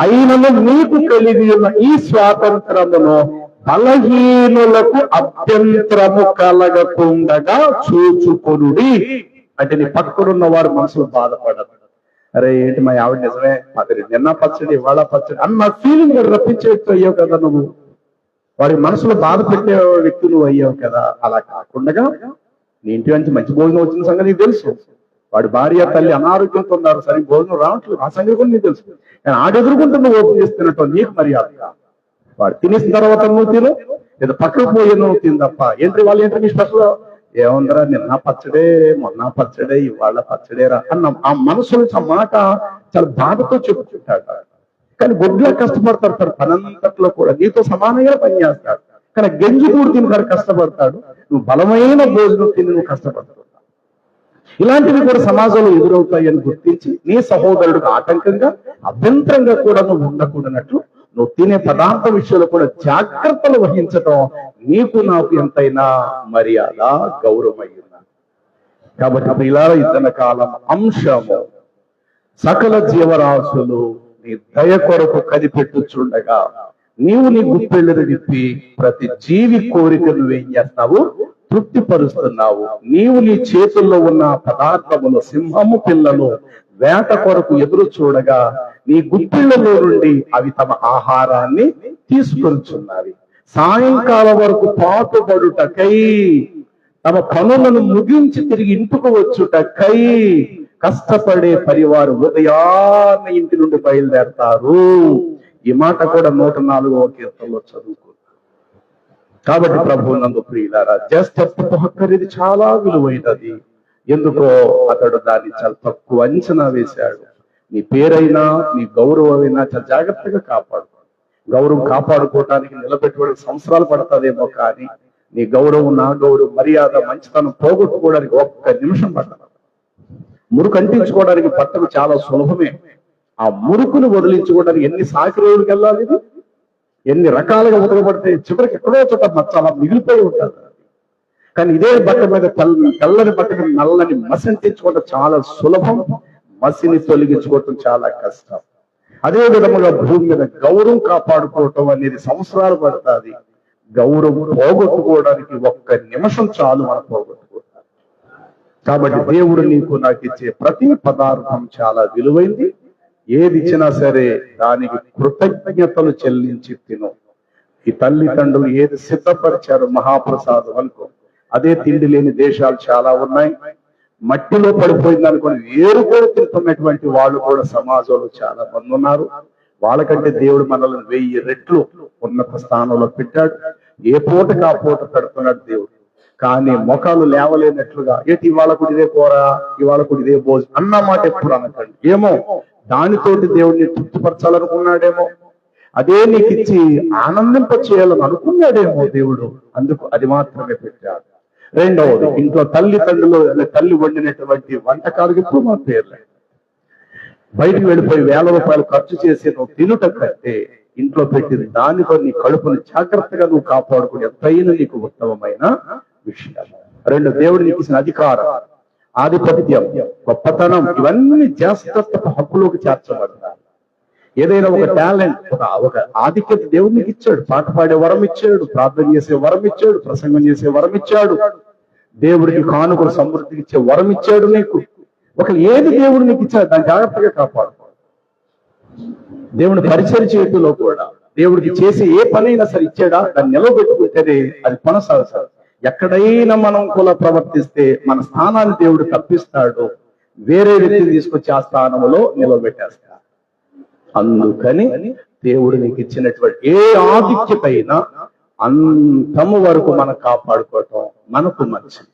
అయినను మీకు కలిగి ఉన్న ఈ స్వాతంత్రమును బలహీనులకు అభ్యంతరము కలగకుండగా చూచుకొనుడి. అంటే నీ పక్కనున్న వారు మనసులో బాధపడదు. అరే ఏంటి మా ఆవిడ నిజమే, అది నిన్న పచ్చడి ఇవాళ పచ్చడి అన్న ఫీలింగ్ రప్పించే వ్యక్తి అయ్యావు కదా నువ్వు. వాడి మనసులో బాధ పెట్టే వ్యక్తి నువ్వు అయ్యావు కదా. అలా కాకుండా నీ ఇంటి నుంచి మంచి భోజనం వచ్చిన సంగతి నీకు తెలుసు. వాడి భార్య తల్లి అనారోగ్యంతో ఉన్నారు, సరే భోజనం రావట్లేదు, ఆ సంగతి కూడా నీకు తెలుసు. నేను ఆడెదురుకుంటూ నువ్వు ఓపెన్ చేస్తున్నట్టు నీకు మర్యాద. వాడు తినేసిన తర్వాత నువ్వు తిను, లేదా పక్కకు పోయి నువ్వు తిను తప్ప. ఏంటి వాళ్ళు ఏంటి నీ స్పెషల్ ఏముందరా, నిన్న పచ్చడే, మొన్న పచ్చడే, ఇవాళ పచ్చడేరా అన్న ఆ మనసు నుంచి ఆ మాట చాలా బాధతో చెప్పుకుంటాడు. కానీ గొడ్లా కష్టపడతాడు, తన పనంతట్లో కూడా నీతో సమానంగా పనిచేస్తాడు. కానీ గంజి కూడా తిని కష్టపడతాడు, నువ్వు బలమైన భోజనం తిని నువ్వు కష్టపడతావు. ఇలాంటివి కూడా సమాజంలో ఎదురవుతాయి అని గుర్తించి నీ సహోదరుడికి ఆటంకంగా అభ్యంతరంగా కూడా నువ్వు ఉండకూడనట్లు నువ్వు తినే పదార్థ విషయంలో కూడా జాగ్రత్తలు వహించటం నీకు నాకు ఎంతైనా మర్యాద, గౌరవమైంది. కాబట్టి ప్రియులార, ఇతర కాలం అంశము సకల జీవరాశులు నీ దయ కొరకు కనిపెట్టుచుండగా నీవు నీ గుప్పెళ్ళను నిప్పి ప్రతి జీవి కోరిక నువ్వేం చేస్తావు, తృప్తిపరుస్తున్నావు. నీవు నీ చేతుల్లో ఉన్న పదార్థములు సింహము పిల్లలు వేట కొరకు ఎదురు చూడగా నీ గుప్పిళ్లలో నుండి అవి తమ ఆహారాన్ని తీసుకొనిచున్నవి. సాయంకాలం వరకు పాటుపడుటకై, తమ పనులను ముగించి తిరిగి ఇంటికి వచ్చుటకై కష్టపడే పరివారు ఉదయాన్నే ఇంటి నుండి బయలుదేరతారు. ఈ మాట కూడా 104వ కీర్తనలో చదువుకో. కాబట్టి ప్రభు నందు ప్రియులారా, జ్యేష్ఠత్వపు హక్కు అనేది చాలా విలువైనది. ఎందుకో అతడు దాన్ని చాలా తక్కువ అంచనా వేశాడు. నీ పేరైనా నీ గౌరవమైనా చాలా జాగ్రత్తగా కాపాడు. గౌరవం కాపాడుకోవటానికి నిలబెట్టుకోవడానికి సంవత్సరాలు పడుతుందేమో, కానీ నీ గౌరవం, నా గౌరవం, మర్యాద, మంచితనం పోగొట్టుకోవడానికి ఒక్క నిమిషం పట్టదు. మురుకు అంటించుకోవడానికి పట్టదు చాలా సులభమే. ఆ మురుకును వదిలించుకోవడానికి ఎన్ని సాకిరేవులకు వెళ్ళాలి, ఎన్ని రకాలుగా ఉతకబడితే చివరికి ఎక్కడో చోట మచ్చాలా మిగిలిపోయి ఉంటుంది. కానీ ఇదే బట్ట మీద తెల్లని బట్ట మీద నల్లని మసి అంటించుకోవడం చాలా సులభం, మసిని తొలగించుకోవటం చాలా కష్టం. అదే విధముగా భూమి మీద గౌరవం కాపాడుకోవటం అనేది సంవత్సరాలు పడుతుంది. గౌరవం పోగొట్టుకోవడానికి ఒక్క నిమిషం చాలు మనం పోగొట్టుకుంటాం. కాబట్టి దేవుడు నీకు నాకు ఇచ్చే ప్రతి పదార్థం చాలా విలువైంది. ఏది ఇచ్చినా సరే దానికి కృతజ్ఞతలు చెల్లించి తిను. ఈ తల్లిదండ్రులు ఏది సిద్ధపరిచారో మహాప్రసాదం అనుకో. అదే తిండి లేని దేశాలు చాలా ఉన్నాయి. మట్టిలో పడిపోయింది అనుకోని వేరుకోరు తింటున్నటువంటి వాళ్ళు కూడా సమాజంలో చాలా మంది ఉన్నారు. వాళ్ళకంటే దేవుడు మనల్ని 1000 రెట్లు ఉన్నత స్థానంలో పెట్టాడు. ఏ పూటకి ఆ పూట పెడుతున్నాడు దేవుడు. కానీ మొఖాలు లేవలేనట్లుగా ఏంటి ఇవాళ కూడా ఇదే కూర, ఇవాళ కూడా ఇదే భోజనం అన్న మాట ఎప్పుడు అనకండి. ఏమో దానితోటి దేవుడిని తృప్తిపరచాలనుకున్నాడేమో, అదే నీకు ఇచ్చి ఆనందింప చేయాలని అనుకున్నాడేమో దేవుడు. అందుకు అది మాత్రమే పెట్టాడు. రెండవది, ఇంట్లో తల్లిదండ్రులు తల్లి వండినటువంటి వంటకాలకు ఎప్పుడు మా పేర్లే. బయటికి వెళ్ళిపోయి ₹1000 ఖర్చు చేసి నువ్వు తినుట కంటే ఇంట్లో పెట్టింది దానితో నీ కడుపును జాగ్రత్తగా నువ్వు కాపాడుకుని ఎంతైనా నీకు ఉత్తమమైన విషయాలు. రెండు, దేవుడు నీకు ఇచ్చిన అధికారం, ఆధిపత్యం, గొప్పతనం ఇవన్నీ జ్యేష్ఠత్వ హక్కులోకి చేర్చబడతాయి. ఏదైనా ఒక టాలెంట్, ఒక ఆధిక్యత దేవుడు నీకు ఇచ్చాడు. పాట పాడే వరం ఇచ్చాడు, ప్రార్థన చేసే వరం ఇచ్చాడు, ప్రసంగం చేసే వరం ఇచ్చాడు, దేవుడికి కానుకలు సమృద్ధికి ఇచ్చే వరం ఇచ్చాడు నీకు. ఒకళ్ళు ఏది దేవుడు నీకు ఇచ్చాడు దాన్ని జాగ్రత్తగా కాపాడు. దేవుని పరిచయం చేయటంలో కూడా దేవుడికి చేసే ఏ పనైనా సరే ఇచ్చాడా దాన్ని నిలబెట్టుకుంటేనే అది కొనసాగుతాడు. ఎక్కడైనా మనం కూడా ప్రవర్తిస్తే మన స్థానాన్ని దేవుడు తప్పిస్తాడు, వేరే వ్యక్తిని తీసుకొచ్చి ఆ స్థానంలో నిలబెట్టేస్తాడు. అందుకని దేవుడు నీకు ఇచ్చినటువంటి ఏ ఆధిక్యత అయినా అంతము వరకు మనం కాపాడుకోవటం మనకు మంచిది.